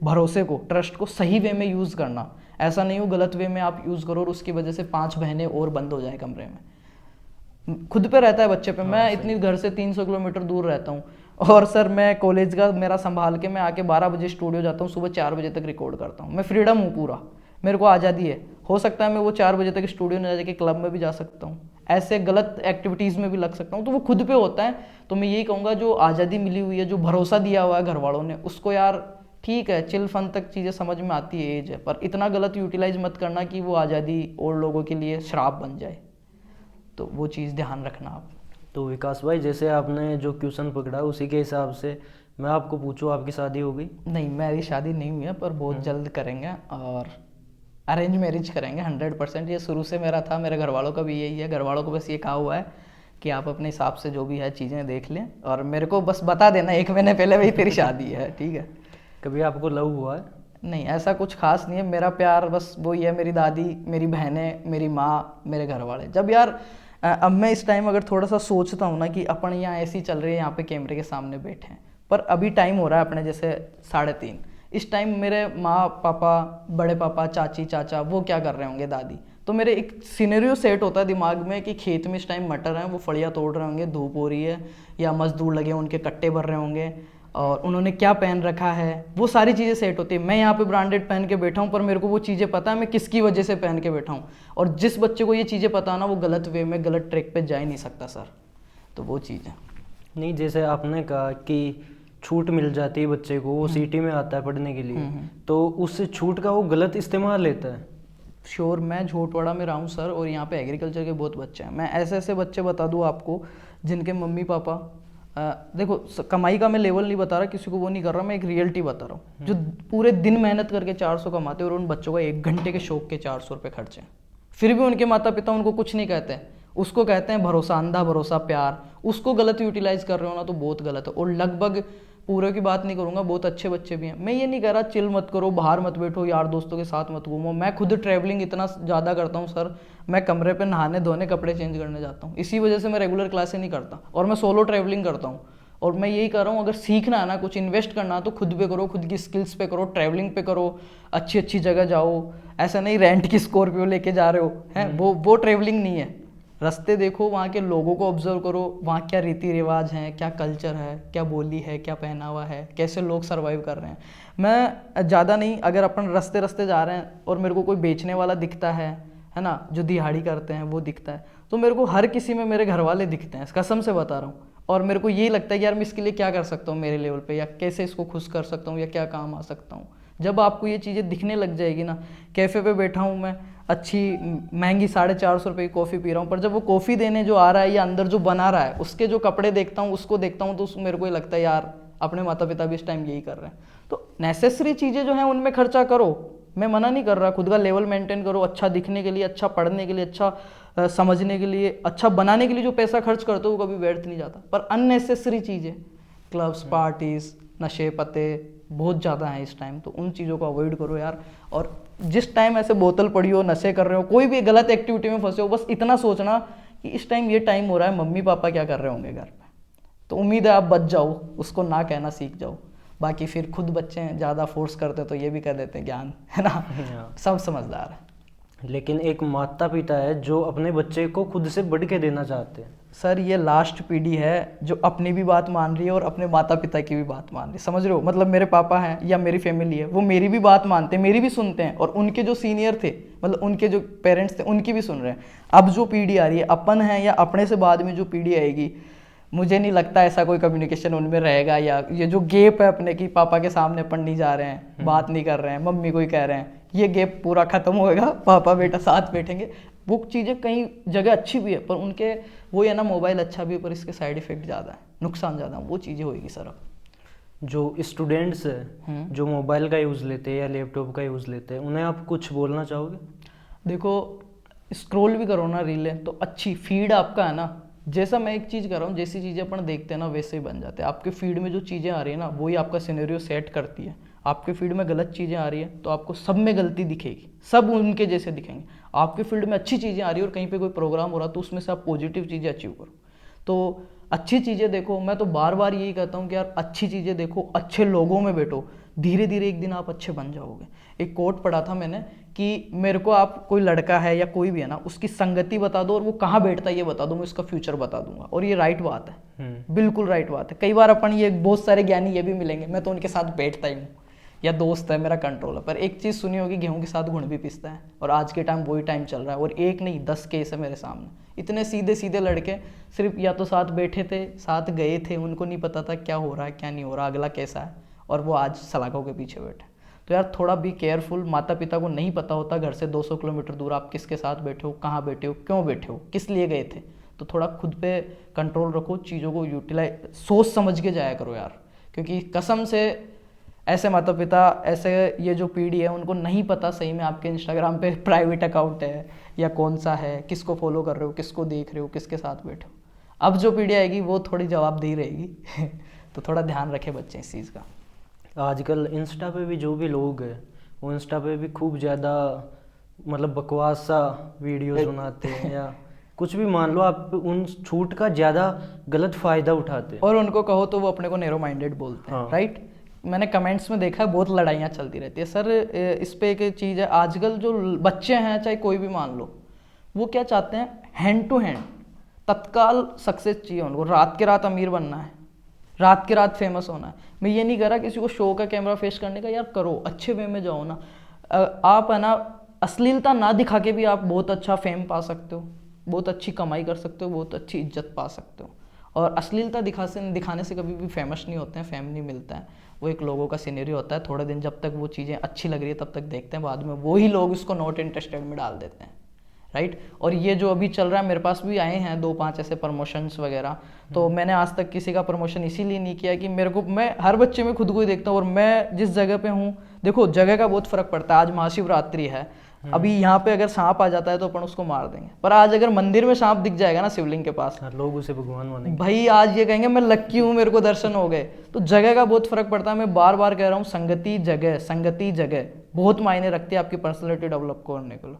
भरोसे को, ट्रस्ट को सही वे में यूज़ करना। ऐसा नहीं हो गलत वे में आप यूज़ करो और उसकी वजह से 5 बहनें और बंद हो जाए कमरे में। खुद पे रहता है बच्चे पे। मैं इतनी घर से 300 किलोमीटर दूर रहता हूँ, और सर मैं कॉलेज का मेरा संभाल के मैं आके 12 बजे स्टूडियो जाता हूँ, सुबह 4 बजे तक रिकॉर्ड करता हूँ। मैं फ्रीडम हूँ पूरा, मेरे को आज़ादी है। हो सकता है मैं वो 4 बजे तक स्टूडियो में जाके क्लब में भी जा सकता हूँ, ऐसे गलत एक्टिविटीज़ में भी लग सकता हूँ, तो वो खुद पे होता है। तो मैं यही कहूँगा, जो आज़ादी मिली हुई है, जो भरोसा दिया हुआ है घर वालों ने, उसको यार ठीक है, चिल फन तक चीज़ें समझ में आती है, एज है, पर इतना गलत यूटिलाइज मत करना कि वो आज़ादी और लोगों के लिए श्राप बन जाए। तो वो चीज़ ध्यान रखना आप। तो विकास भाई, जैसे आपने जो क्वेश्चन पकड़ा उसी के हिसाब से मैं आपको पूछूं, आपकी शादी हो गई? नहीं, मेरी शादी नहीं हुई है, पर बहुत जल्द करेंगे, और अरेंज मैरिज करेंगे 100%। ये शुरू से मेरा था, मेरे घर वालों का भी यही है। घर वालों को बस ये कहा हुआ है कि आप अपने हिसाब से जो भी है चीज़ें देख लें, और मेरे को बस बता देना 1 महीने पहले भाई तेरी शादी है, ठीक है। कभी आपको लव हुआ है? नहीं, ऐसा कुछ खास नहीं है। मेरा प्यार बस वही है, मेरी दादी, मेरी बहनें, मेरी माँ, मेरे घर वाले। जब यार अब मैं इस टाइम अगर थोड़ा सा सोचता हूँ ना कि अपन यहाँ ऐसी चल रही है, यहाँ पे कैमरे के सामने बैठे हैं, पर अभी टाइम हो रहा है अपने जैसे 3:30, इस टाइम मेरे माँ पापा, बड़े पापा, चाची चाचा वो क्या कर रहे होंगे, दादी। तो मेरे एक सिनेरियो सेट होता है दिमाग में कि खेत में इस टाइम मटर हैं, वो फलियाँ तोड़ रहे होंगे, धूप हो रही है, या मजदूर लगे उनके कट्टे भर रहे होंगे, और उन्होंने क्या पहन रखा है, वो सारी चीज़ें सेट होती है। मैं यहाँ पे ब्रांडेड पहन के बैठा हूँ, पर मेरे को वो चीज़ें पता है मैं किसकी वजह से पहन के बैठा हूँ। और जिस बच्चे को ये चीज़ें पता है ना, वो गलत वे में, गलत ट्रैक पे जा ही नहीं सकता सर। तो वो चीज़ है। नहीं, जैसे आपने कहा कि छूट मिल जाती है बच्चे को, वो सिटी में आता है पढ़ने के लिए, तो उस छूट का वो गलत इस्तेमाल लेता है। श्योर, मैं झोटवाड़ा में रहा हूँ सर, और यहाँ पे एग्रीकल्चर के बहुत बच्चे हैं। मैं ऐसे ऐसे बच्चे बता दूँ आपको जिनके मम्मी पापा, देखो कमाई का मैं लेवल नहीं बता रहा, किसी को वो नहीं कर रहा, मैं एक रियलिटी बता रहा हूँ, जो पूरे दिन मेहनत करके 400 कमाते हैं, और उन बच्चों का 1 घंटे के शौक के 400 रुपये खर्चे, फिर भी उनके माता पिता उनको कुछ नहीं कहते हैं। उसको कहते हैं भरोसा, अंधा भरोसा, प्यार। उसको गलत यूटिलाइज कर रहे हो ना, तो बहुत गलत है। और लगभग पूरे की बात नहीं करूंगा, बहुत अच्छे बच्चे भी हैं। मैं ये नहीं कह रहा चिल मत करो, बाहर मत बैठो, यार दोस्तों के साथ मत घूमो। मैं खुद ट्रैवलिंग इतना ज़्यादा करता हूँ सर, मैं कमरे पे नहाने धोने, कपड़े चेंज करने जाता हूँ। इसी वजह से मैं रेगुलर क्लासें नहीं करता, और मैं सोलो ट्रैवलिंग करता हूँ। और मैं यही कर रहा हूँ, अगर सीखना है ना, कुछ इन्वेस्ट करना है, तो खुद पे करो, खुद की स्किल्स पे करो, ट्रैवलिंग पे करो, अच्छी अच्छी जगह जाओ। ऐसा नहीं रेंट की स्कॉर्पियो लेके जा रहे हो, हैं, वो ट्रैवलिंग नहीं है। रास्ते देखो, वहाँ के लोगों को ऑब्जर्व करो, वहाँ क्या रीति रिवाज हैं, क्या कल्चर है, क्या बोली है, क्या पहनावा है, कैसे लोग सर्वाइव कर रहे हैं। मैं ज़्यादा नहीं, अगर अपन रास्ते रास्ते जा रहे हैं और मेरे को कोई बेचने वाला दिखता है ना, जो दिहाड़ी करते हैं वो दिखता है, तो मेरे को हर किसी में मेरे घर वाले दिखते हैं, कसम से बता रहा हूँ। और मेरे को यही लगता है कि यार मैं इसके लिए क्या कर सकता हूँ मेरे लेवल पे, या कैसे इसको खुश कर सकता हूँ, या क्या काम आ सकता हूँ। जब आपको ये चीज़ें दिखने लग जाएगी ना, कैफ़े पे बैठा हूँ मैं, अच्छी महंगी 450 रुपये की कॉफ़ी पी रहा हूँ, पर जब वो कॉफ़ी देने जो आ रहा है या अंदर जो बना रहा है, उसके जो कपड़े देखता हूँ, उसको देखता हूँ, तो मेरे को ये लगता है यार अपने माता पिता भी इस टाइम यही कर रहे हैं। तो नेसेसरी चीज़ें जो हैं उनमें खर्चा करो, मैं मना नहीं कर रहा। खुद का लेवल मेंटेन करो, अच्छा दिखने के लिए, अच्छा पढ़ने के लिए, अच्छा समझने के लिए, अच्छा बनाने के लिए जो पैसा खर्च करते हो वो कभी व्यर्थ नहीं जाता। पर अननेसेसरी चीज़ें, क्लब्स, पार्टीज, नशे पते बहुत ज़्यादा हैं इस टाइम, तो उन चीज़ों को अवॉइड करो यार। और जिस टाइम ऐसे बोतल पड़ी हो, नशे कर रहे हो, कोई भी गलत एक्टिविटी में फंसे हो, बस इतना सोचना कि इस टाइम ये टाइम हो रहा है, मम्मी पापा क्या कर रहे होंगे घर पे, तो उम्मीद है आप बच जाओ, उसको ना कहना सीख जाओ। बाकी फिर खुद बच्चे ज़्यादा फोर्स करते तो ये भी कर देते हैं ज्ञान, है ना। हाँ। सब समझदार है। लेकिन एक माता पिता है जो अपने बच्चे को खुद से बढ़ के देना चाहते हैं। सर ये लास्ट पीढ़ी है जो अपनी भी बात मान रही है और अपने माता पिता की भी बात मान रही है, समझ रहे हो। मतलब मेरे पापा हैं या मेरी फैमिली है, वो मेरी भी बात मानते हैं, मेरी भी सुनते हैं, और उनके जो सीनियर थे, मतलब उनके जो पेरेंट्स थे, उनकी भी सुन रहे हैं। अब जो पीढ़ी आ रही है, अपन है या अपने से बाद में जो पीढ़ी आएगी, मुझे नहीं लगता ऐसा कोई कम्युनिकेशन उनमें रहेगा, या ये जो गैप है अपने की पापा के सामने अपन नहीं जा रहे हैं, बात नहीं कर रहे हैं, मम्मी को ही कह रहे हैं, ये गैप पूरा खत्म होएगा। पापा बेटा साथ बैठेंगे। वो चीज़ें कई जगह अच्छी भी है, पर उनके वो है ना, मोबाइल अच्छा भी है पर इसके साइड इफेक्ट ज़्यादा है, नुकसान ज़्यादा है, वो चीज़ें होएगी सर। अब जो स्टूडेंट्स है जो मोबाइल का यूज़ लेते हैं या लैपटॉप का यूज़ लेते हैं, उन्हें आप कुछ बोलना चाहोगे? देखो, स्क्रॉल भी करो ना रीलें, तो अच्छी फीड आपका है ना, जैसा मैं एक चीज़ कर रहा हूँ, जैसी चीज़ें अपन देखते हैं ना वैसे ही बन जाते हैं। आपके फीड में जो चीज़ें आ रही है ना, वही आपका सिनेरियो सेट करती है। आपके फीड में गलत चीज़ें आ रही है तो आपको सब में गलती दिखेगी, सब उनके जैसे दिखेंगे। आपके फील्ड में अच्छी चीज़ें आ रही है और कहीं पे कोई प्रोग्राम हो रहा है तो उसमें से आप पॉजिटिव चीज़ें अचीव करो। तो अच्छी चीज़ें देखो, मैं तो बार बार यही कहता हूँ कि यार अच्छी चीज़ें देखो, अच्छे लोगों में बैठो, धीरे धीरे एक दिन आप अच्छे बन जाओगे। एक कोट पढ़ा था मैंने कि मेरे को आप कोई लड़का है या कोई भी है ना, उसकी संगति बता दो और वो कहाँ बैठता है ये बता दो, मैं उसका फ्यूचर बता दूंगा। और ये राइट बात है, बिल्कुल राइट बात है। कई बार अपन ये बहुत सारे ज्ञानी ये भी मिलेंगे, मैं तो उनके साथ बैठता ही हूँ, या दोस्त है मेरा कंट्रोलर, पर एक चीज़ सुनी होगी, गेहूं के साथ गुड़ भी पिसता है। और आज के टाइम वही टाइम चल रहा है, और एक नहीं 10 केस है मेरे सामने। इतने सीधे सीधे लड़के सिर्फ या तो साथ बैठे थे, साथ गए थे, उनको नहीं पता था क्या हो रहा है क्या नहीं हो रहा, अगला कैसा है, और वो आज सलाखों के पीछे बैठे। तो यार थोड़ा भी केयरफुल। माता पिता को नहीं पता होता घर से 200 किलोमीटर दूर आप किसके साथ बैठे हो, कहाँ बैठे हो, क्यों बैठे हो, किस लिए गए थे। तो थोड़ा खुद पे कंट्रोल रखो, चीज़ों को यूटिलाइज सोच समझ के जाया करो यार। क्योंकि कसम से ऐसे माता पिता, ऐसे ये जो पीढ़ी है, उनको नहीं पता सही में आपके इंस्टाग्राम पे प्राइवेट अकाउंट है या कौन सा है, किसको फॉलो कर रहे हो, किसको देख रहे हो, किसके साथ बैठे हो। अब जो पीढ़ी आएगी वो थोड़ी जवाबदेही रहेगी तो थोड़ा ध्यान रखे बच्चे इस चीज़ का। आजकल इंस्टा पे भी जो भी लोग हैं वो इंस्टा पे भी खूब ज़्यादा मतलब बकवास सा वीडियोस बनाते हैं या कुछ भी मान लो, आप उन छूट का ज़्यादा गलत फ़ायदा उठाते हैं। और उनको कहो तो वो अपने को नैरो माइंडेड बोलते हैं। हाँ। राइट। मैंने कमेंट्स में देखा है बहुत लड़ाइयाँ चलती रहती है सर। इस पे एक चीज़ है, आजकल जो बच्चे हैं चाहे कोई भी मान लो, वो क्या चाहते हैं, हैंड टू हैंड तत्काल सक्सेस चाहिए उनको। रात के रात अमीर बनना है, रात के रात फेमस होना है। मैं ये नहीं कह रहा किसी को शो का कैमरा फेस करने का, यार करो, अच्छे वे में जाओ ना। आप है ना अश्लीलता ना दिखा के भी आप बहुत अच्छा फेम पा सकते हो, बहुत अच्छी कमाई कर सकते हो, बहुत अच्छी इज्जत पा सकते हो। और अश्लीलता दिखाने से कभी भी फेमस नहीं होते हैं, फेम नहीं मिलता है। वो एक लोगों का सिनेरियो होता है, थोड़े दिन जब तक वो चीज़ें अच्छी लग रही है तब तक देखते हैं, बाद में वही लोग उसको नॉट इंटरेस्टेड में डाल देते हैं। राइट। और ये जो अभी चल रहा है, मेरे पास भी आए हैं 2-5 ऐसे प्रमोशंस वगैरह, तो मैंने आज तक किसी का प्रमोशन इसीलिए नहीं किया कि मेरे को, मैं हर बच्चे में खुद को ही देखता हूँ। और मैं जिस जगह पे हूँ, देखो जगह का बहुत फर्क पड़ता है। आज महाशिवरात्रि है, अभी यहाँ पे अगर सांप आ जाता है तो अपन उसको मार देंगे, पर आज अगर मंदिर में सांप दिख जाएगा ना शिवलिंग के पास, लोग उसे भगवान मानेंगे। भाई आज ये कहेंगे मैं लक्की हूँ, मेरे को दर्शन हो गए। तो जगह का बहुत फर्क पड़ता है। मैं बार बार कह रहा हूँ, संगति जगह बहुत मायने रखती है आपकी पर्सनैलिटी डेवलप करने के लिए।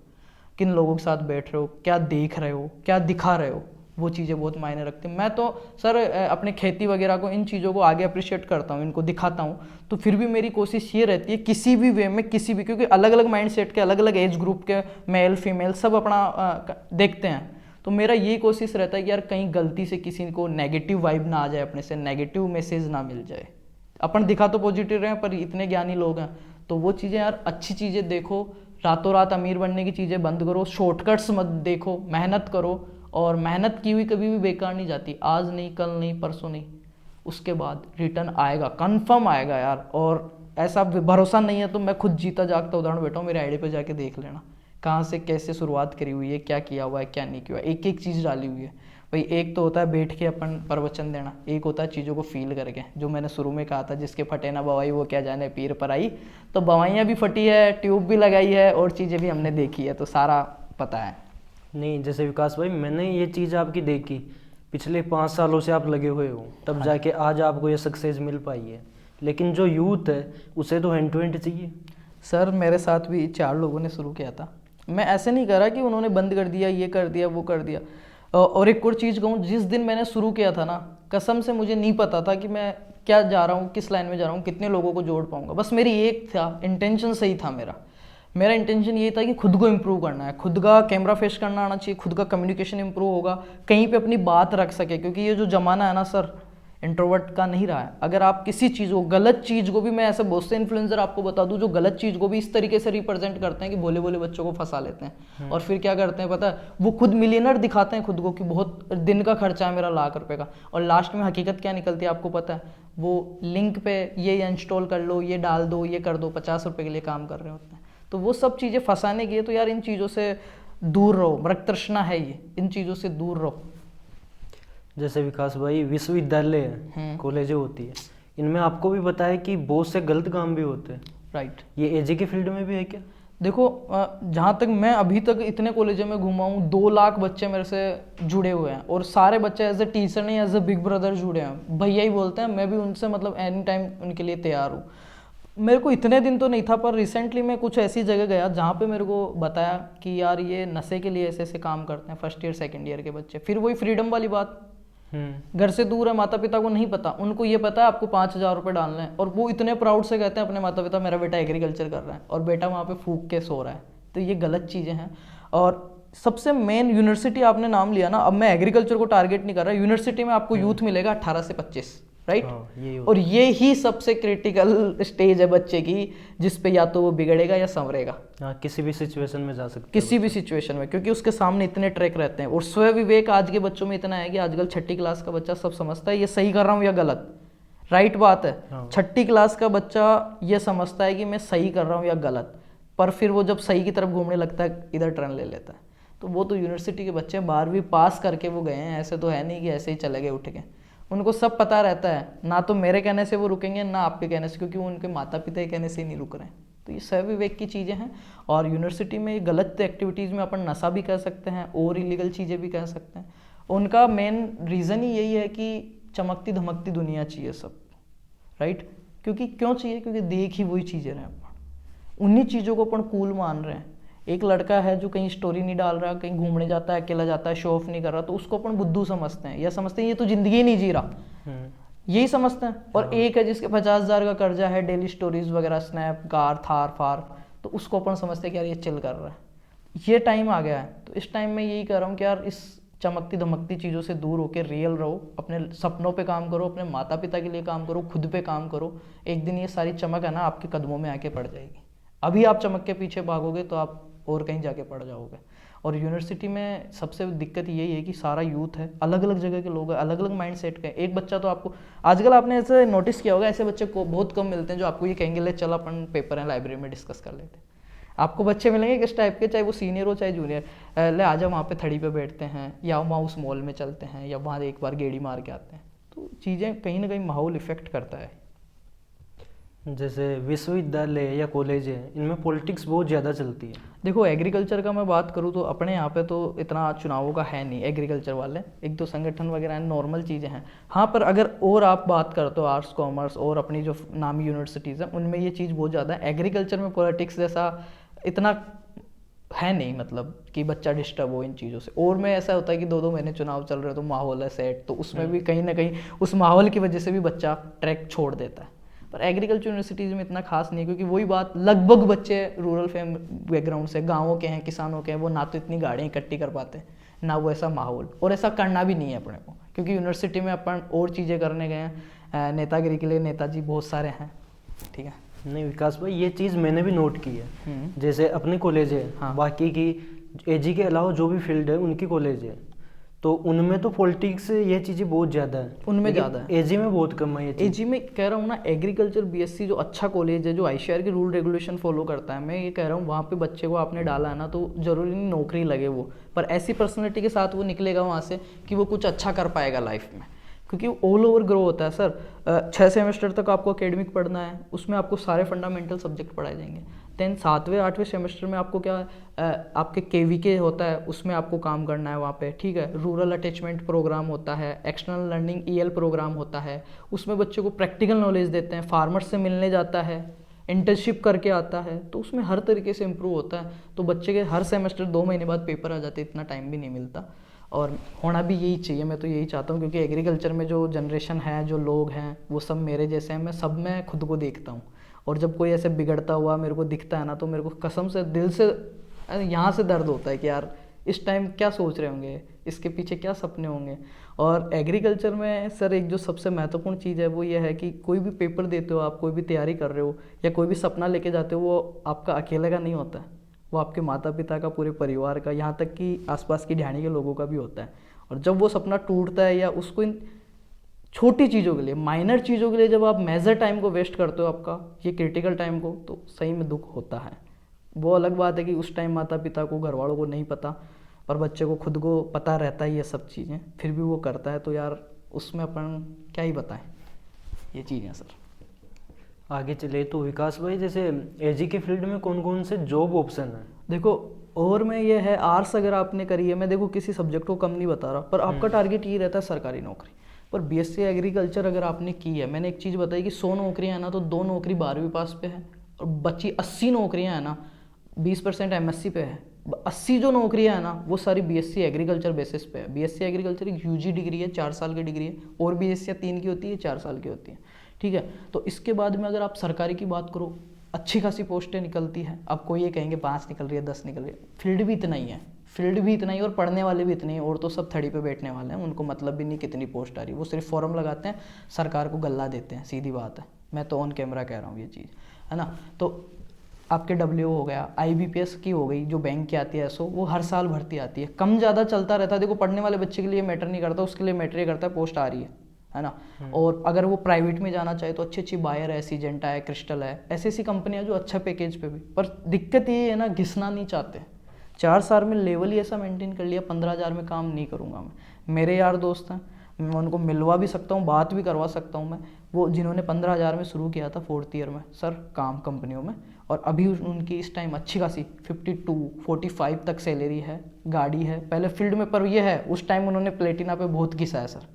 किन लोगों के साथ बैठ रहे हो, क्या देख रहे हो, क्या दिखा रहे हो, वो चीज़ें बहुत मायने रखती हैं। मैं तो सर अपने खेती वगैरह को, इन चीज़ों को आगे अप्रिशिएट करता हूँ, इनको दिखाता हूँ। तो फिर भी मेरी कोशिश ये रहती है किसी भी वे में, किसी भी, क्योंकि अलग अलग माइंड सेट के, अलग अलग एज ग्रुप के मेल फीमेल सब अपना देखते हैं। तो मेरा यही कोशिश रहता है कि यार कहीं गलती से किसी को नेगेटिव वाइब ना आ जाए, अपने से नेगेटिव मैसेज ना मिल जाए। अपन दिखा तो पॉजिटिव रहे, पर इतने ज्ञानी लोग हैं, तो वो चीज़ें यार, अच्छी चीज़ें देखो, रातों रात अमीर बनने की चीज़ें बंद करो, शॉर्टकट्स मत देखो, मेहनत करो। और मेहनत की हुई कभी भी बेकार नहीं जाती, आज नहीं, कल नहीं, परसों नहीं, उसके बाद रिटर्न आएगा, कंफर्म आएगा यार। और ऐसा भरोसा नहीं है तो मैं खुद जीता जागता उदाहरण बैठा हूँ, मेरे आईडी पे जाके देख लेना कहाँ से कैसे शुरुआत करी हुई है, क्या किया हुआ है, क्या नहीं किया हुआ है, एक एक चीज़ डाली हुई है। भाई एक तो होता है बैठ के अपन प्रवचन देना, एक होता है चीज़ों को फील करके, जो मैंने शुरू में कहा था, जिसके फटे ना बवाई वो क्या जाने पीर पर आई। तो बवाइयाँ भी फटी है, ट्यूब भी लगाई है, और चीज़ें भी हमने देखी है, तो सारा पता है। नहीं, जैसे विकास भाई, मैंने ये चीज़ आपकी देखी, पिछले 5 सालों से आप लगे हुए हो, तब जाके आज आपको ये सक्सेस मिल पाई है। लेकिन जो यूथ है उसे तो हैंड टू हैंड चाहिए। सर मेरे साथ भी 4 लोगों ने शुरू किया था। मैं ऐसे नहीं कह रहा कि उन्होंने बंद कर दिया, ये कर दिया, वो कर दिया। और एक और चीज़ कहूँ, जिस दिन मैंने शुरू किया था ना, कसम से मुझे नहीं पता था कि मैं क्या जा रहा हूँ, किस लाइन में जा रहा हूँ, कितने लोगों को जोड़ पाऊंगा। बस मेरी एक था इंटेंशन, सही था मेरा इंटेंशन ये था कि खुद को इम्प्रूव करना है, खुद का कैमरा फेस करना आना चाहिए, खुद का कम्युनिकेशन इम्प्रूव होगा, कहीं पे अपनी बात रख सके। क्योंकि ये जो ज़माना है ना सर, इंट्रोवर्ट का नहीं रहा है। अगर आप किसी चीज़ को, गलत चीज़ को भी, मैं ऐसे बहुत से इन्फ्लुएंसर आपको बता दूं जो गलत चीज़ को भी इस तरीके से रिप्रेजेंट करते हैं कि भोले भोले बच्चों को फंसा लेते हैं। और फिर क्या करते हैं पता है, वो खुद मिलियनर दिखाते हैं खुद को कि बहुत दिन का खर्चा है मेरा ₹1,00,000 का, और लास्ट में हकीकत क्या निकलती है आपको पता है, वो लिंक पे ये इंस्टॉल कर लो, ये डाल दो, ये कर दो, ₹50 के लिए काम कर रहे होते हैं। तो वो सब चीज़ें फंसाने की है। तो यार इन चीज़ों से दूर रहो, मृग तृष्णा है ये, इन चीज़ों से दूर रहो। जैसे विकास भाई, विश्वविद्यालय है, कॉलेजें होती है, इनमें आपको भी पता है कि बहुत से गलत काम भी होते हैं। राइट। ये एजी के फील्ड में भी है क्या? देखो जहाँ तक मैं अभी तक इतने कॉलेजों में घूमा हूँ, 2 लाख बच्चे मेरे से जुड़े हुए हैं, और सारे बच्चे एज ए टीचर नहीं, एज ए बिग ब्रदर जुड़े हैं, भैया ही बोलते हैं। मैं भी उनसे मतलब एनी टाइम उनके लिए तैयार हूँ। मेरे को इतने दिन तो नहीं था, पर रिसेंटली मैं कुछ ऐसी जगह गया जहाँ पे मेरे को बताया कि यार ये नशे के लिए ऐसे ऐसे काम करते हैं फर्स्ट ईयर सेकेंड ईयर के बच्चे। फिर वही फ्रीडम वाली बात, घर से दूर है, माता पिता को नहीं पता, उनको ये पता है आपको ₹5,000 डालना है, और वो इतने प्राउड से कहते हैं अपने माता पिता, मेरा बेटा एग्रीकल्चर कर रहा है, और बेटा वहाँ पे फूक के सो रहा है। तो ये गलत चीज़ें हैं। और सबसे मेन यूनिवर्सिटी आपने नाम लिया ना, अब मैं एग्रीकल्चर को टारगेट नहीं कर रहा, यूनिवर्सिटी में आपको यूथ मिलेगा 18 से 25, राइट। और ये ही सबसे क्रिटिकल स्टेज है बच्चे की, जिस पे या तो वो बिगड़ेगा या संवरेगा। किसी भी सिचुएशन में जा सकते हैं, किसी भी सिचुएशन में, क्योंकि उसके सामने इतने ट्रैक रहते हैं। और स्व विवेक आज के बच्चों में इतना है कि आजकल 6ठी क्लास का बच्चा सब समझता है ये सही कर रहा हूँ या गलत। राइट बात है, 6ठी क्लास का बच्चा ये समझता है कि मैं सही कर रहा हूँ या गलत, पर फिर वो जब सही की तरफ घूमने लगता है इधर टर्न ले लेता है। तो वो तो यूनिवर्सिटी के बच्चे 12वीं पास करके वो गए हैं, ऐसे तो है नहीं कि ऐसे ही चले गए उठ के। उनको सब पता रहता है, ना तो मेरे कहने से वो रुकेंगे ना आपके कहने से, क्योंकि वो उनके माता पिता के कहने से ही नहीं रुक रहे हैं। तो ये स्व विवेक की चीज़ें हैं। और यूनिवर्सिटी में गलत एक्टिविटीज़ में अपन नशा भी कह सकते हैं और इलीगल चीज़ें भी कह सकते हैं। उनका मेन रीज़न ही यही है कि चमकती धमकती दुनिया चाहिए सब, राइट। क्योंकि क्यों चाहिए, क्योंकि देख ही वही चीज़ें रहे अपन, उन्हीं चीज़ों को अपन कूल मान रहे हैं। एक लड़का है जो कहीं स्टोरी नहीं डाल रहा, कहीं घूमने जाता है, अकेला जाता है, शो ऑफ नहीं कर रहा, तो उसको अपन बुद्धू समझते हैं, या समझते हैं ये तो जिंदगी ही नहीं जी रहा, यही समझते हैं। और एक है जिसके 50,000 का कर्जा है, डेली स्टोरीज वगैरह, स्नैप, कार, थार फार, तो उसको अपन समझते हैं कि यार ये चिल कर रहा है। ये टाइम आ गया है। तो इस टाइम में यही कह रहा हूँ कि यार इस चमकती धमकती चीज़ों से दूर होकर रियल रहो, अपने सपनों पे काम करो, अपने माता पिता के लिए काम करो, खुद पे काम करो। एक दिन ये सारी चमक है ना आपके कदमों में आके पड़ जाएगी। अभी आप चमक के पीछे भागोगे तो आप और कहीं जाके पड़ जाओगे। और यूनिवर्सिटी में सबसे दिक्कत यही है कि सारा यूथ है, अलग अलग जगह के लोग हैं, अलग अलग माइंड सेट के। एक बच्चा तो आपको आजकल आपने ऐसे नोटिस किया होगा, ऐसे बच्चे को बहुत कम मिलते हैं जो आपको ये कहेंगे ले चल अपन पेपर है लाइब्रेरी में डिस्कस कर लेते हैं। आपको बच्चे मिलेंगे किस टाइप के, चाहे वो सीनियर हो चाहे जूनियर, ले आजा वहाँ पे थड़ी पे बैठते हैं, या माउस मॉल में चलते हैं, या वहाँ एक बार गेड़ी मार के आते हैं। तो चीज़ें कहीं ना कहीं माहौल इफेक्ट करता है। जैसे विश्वविद्यालय या कॉलेज है, इनमें पॉलिटिक्स बहुत ज़्यादा चलती है। देखो एग्रीकल्चर का मैं बात करूँ तो अपने यहाँ पे तो इतना चुनावों का है नहीं, एग्रीकल्चर वाले 1-2 संगठन वगैरह हैं, नॉर्मल चीज़ें हैं। हाँ, पर अगर और आप बात करते हो आर्ट्स कॉमर्स और अपनी जो नामी यूनिवर्सिटीज़ हैं, उनमें ये चीज़ बहुत ज़्यादा है। एग्रीकल्चर में पॉलिटिक्स जैसा इतना है नहीं, मतलब कि बच्चा डिस्टर्ब हो इन चीज़ों से। और में ऐसा होता है कि 2-2 महीने चुनाव चल रहे हो तो माहौल है सेट, तो उसमें भी कहीं ना कहीं उस माहौल की वजह से भी बच्चा ट्रैक छोड़ देता है। पर एग्रीकल्चर यूनिवर्सिटीज़ में इतना खास नहीं है, क्योंकि वही बात, लगभग बच्चे रूरल बैकग्राउंड से, गाँवों के हैं, किसानों के हैं, वो ना तो इतनी गाड़ियाँ इकट्ठी कर पाते, ना वो ऐसा माहौल, और ऐसा करना भी नहीं है अपने को, क्योंकि यूनिवर्सिटी में अपन और चीज़ें करने गए हैं। नेतागिरी के लिए नेताजी बहुत सारे हैं, ठीक है। नहीं विकास भाई, ये चीज़ मैंने भी नोट की है। जैसे अपने कॉलेज है, हाँ। बाकी की एजी के अलावा जो भी फील्ड है उनकी कॉलेज है, तो उनमें तो पॉलिटिक्स ये चीज़ें बहुत ज़्यादा है, उनमें ज़्यादा है। एजी में बहुत कम है ये चीज़। एजी में कह रहा हूँ ना, एग्रीकल्चर बीएससी जो अच्छा कॉलेज है, जो आईसीआर के रूल रेगुलेशन फॉलो करता है, मैं ये कह रहा हूँ वहाँ पे बच्चे को आपने डाला है ना, तो जरूरी नहीं नौकरी लगे वो, पर ऐसी पर्सनैलिटी के साथ वो निकलेगा वहाँ से कि वो कुछ अच्छा कर पाएगा लाइफ में, क्योंकि ऑल ओवर ग्रो होता है सर। 6 सेमेस्टर तक आपको एकेडमिक पढ़ना है, उसमें आपको सारे फंडामेंटल सब्जेक्ट पढ़ाए जाएंगे। देन 7वें-8वें सेमेस्टर में आपको क्या आपके केवीके होता है, उसमें आपको काम करना है वहाँ पे, ठीक है। रूरल अटैचमेंट प्रोग्राम होता है, एक्सटर्नल लर्निंग ईएल प्रोग्राम होता है, उसमें बच्चे को प्रैक्टिकल नॉलेज देते हैं, फार्मर्स से मिलने जाता है, इंटर्नशिप करके आता है, तो उसमें हर तरीके से इम्प्रूव होता है। तो बच्चे के हर सेमेस्टर 2 महीने बाद पेपर आ जाते हैं, इतना टाइम भी नहीं मिलता। और होना भी यही चाहिए, मैं तो यही चाहता हूँ, क्योंकि एग्रीकल्चर में जो जनरेशन है, जो लोग हैं, वो सब मेरे जैसे हैं। मैं सब में खुद को देखता हूँ, और जब कोई ऐसे बिगड़ता हुआ मेरे को दिखता है ना, तो मेरे को कसम से दिल से यहाँ से दर्द होता है कि यार इस टाइम क्या सोच रहे होंगे, इसके पीछे क्या सपने होंगे। और एग्रीकल्चर में सर एक जो सबसे महत्वपूर्ण चीज़ है वो ये है कि कोई भी पेपर देते हो आप, कोई भी तैयारी कर रहे हो या कोई भी सपना लेके जाते हो, वो आपका अकेले का नहीं होता है, वो आपके माता पिता का, पूरे परिवार का, यहाँ तक कि आसपास की ढाणी के लोगों का भी होता है। और जब वो सपना टूटता है या उसको इन छोटी चीज़ों के लिए, माइनर चीज़ों के लिए जब आप मेजर टाइम को वेस्ट करते हो, आपका ये क्रिटिकल टाइम को, तो सही में दुख होता है। वो अलग बात है कि उस टाइम माता पिता को, घर वालों को नहीं पता, पर बच्चे को खुद को पता रहता है ये सब चीज़ें, फिर भी वो करता है, तो यार उसमें अपन क्या ही बताएं, ये चीज़ें सर। आगे चले तो विकास भाई, जैसे एजी के फील्ड में कौन कौन से जॉब ऑप्शन है? देखो, और में ये है, आर्ट्स अगर आपने करी है, मैं देखो किसी सब्जेक्ट को कम नहीं बता रहा, पर आपका टारगेट ये रहता है सरकारी नौकरी। पर बीएससी एग्रीकल्चर अगर आपने की है, मैंने एक चीज़ बताई कि 100 नौकरियाँ हैं ना, तो 2 नौकरी 12वीं पास पे है, और बची 80 नौकरियाँ हैं ना, 20% एमएससी पे है। 80 जो नौकरियाँ हैं ना, वो सारी बीएससी एग्रीकल्चर बेसिस पे है। बीएससी एग्रीकल्चर एक यूजी डिग्री है, 4 साल की डिग्री है, और बीएससी 3 की होती है, 4 साल की होती है, ठीक है। तो इसके बाद में अगर आप सरकारी की बात करो, अच्छी खासी पोस्टें निकलती हैं। अब कोई ये कहेंगे 5 निकल रही है, 10 निकल रही है, फील्ड भी इतना ही है, फील्ड भी इतना ही, और पढ़ने वाले भी इतने ही, और तो सब थड़ी पे बैठने वाले हैं, उनको मतलब भी नहीं कितनी पोस्ट आ रही है, वो सिर्फ फॉर्म लगाते हैं, सरकार को गल्ला देते हैं, सीधी बात है, मैं तो ऑन कैमरा कह रहा हूँ ये चीज़, है ना। तो आपके डब्ल्यू हो गया, आईबीपीएस की हो गई, जो बैंक की आती है एसओ, वो हर साल भर्ती आती है, कम ज़्यादा चलता रहता है। देखो, पढ़ने वाले बच्चे के लिए मैटर नहीं करता, उसके लिए मैटर ये करता है पोस्ट आ रही है ना। और अगर वो प्राइवेट में जाना चाहे तो अच्छी अच्छी बायर है, सीजेंटा है, क्रिस्टल है, ऐसी ऐसी कंपनियां जो अच्छा पैकेज पे भी। पर दिक्कत ये है ना, घिसना नहीं चाहते। 4 साल में लेवल ही ऐसा मेंटेन कर लिया, 15,000 में काम नहीं करूँगा मैं। मेरे यार दोस्त हैं, मैं उनको मिलवा भी सकता हूँ, बात भी करवा सकता हूँ मैं, वो जिन्होंने 15,000 में शुरू किया था 4th ईयर में सर काम कंपनियों में, और अभी उनकी इस टाइम अच्छी खासी 52-45 तक सैलरी है, गाड़ी है, पहले फील्ड में। पर ये है, उस टाइम उन्होंने प्लेटिना पे बहुत घिसा है सर,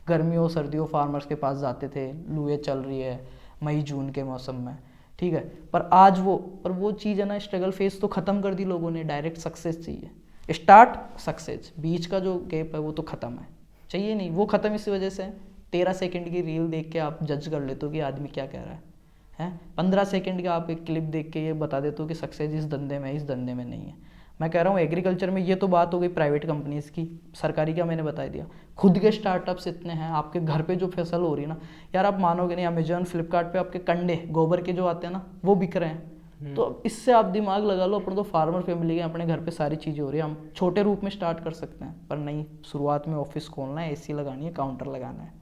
गर्मियों सर्दियों फार्मर्स के पास जाते थे, लुए चल रही है मई जून के मौसम में, ठीक है। पर आज वो चीज़ है ना, स्ट्रगल फेज तो ख़त्म कर दी लोगों ने, डायरेक्ट सक्सेस चाहिए, स्टार्ट सक्सेस, बीच का जो गैप है वो तो ख़त्म है, चाहिए नहीं। वो ख़त्म इस वजह से 13 सेकंड की रील देख के आप जज कर लेते हो कि आदमी क्या कह रहा है 15 सेकंड का आप एक क्लिप देख के ये बता देते हो कि सक्सेस इस धंधे में, इस धंधे में नहीं है। मैं कह रहा हूँ एग्रीकल्चर में ये तो बात हो गई प्राइवेट कंपनीज़ की, सरकारी का मैंने बता दिया। खुद के स्टार्टअप्स इतने हैं, आपके घर पे जो फसल हो रही है ना यार, आप मानोगे नहीं, अमेजोन फ्लिपकार्ट पे आपके कंडे गोबर के जो आते हैं ना, वो बिक रहे हैं। तो इससे आप दिमाग लगा लो, अपन तो फार्मर फैमिली के, अपने घर पे सारी चीज़ें हो रही है, हम छोटे रूप में स्टार्ट कर सकते हैं। पर नहीं, शुरुआत में ऑफिस खोलना है, AC लगानी है, काउंटर लगाना है,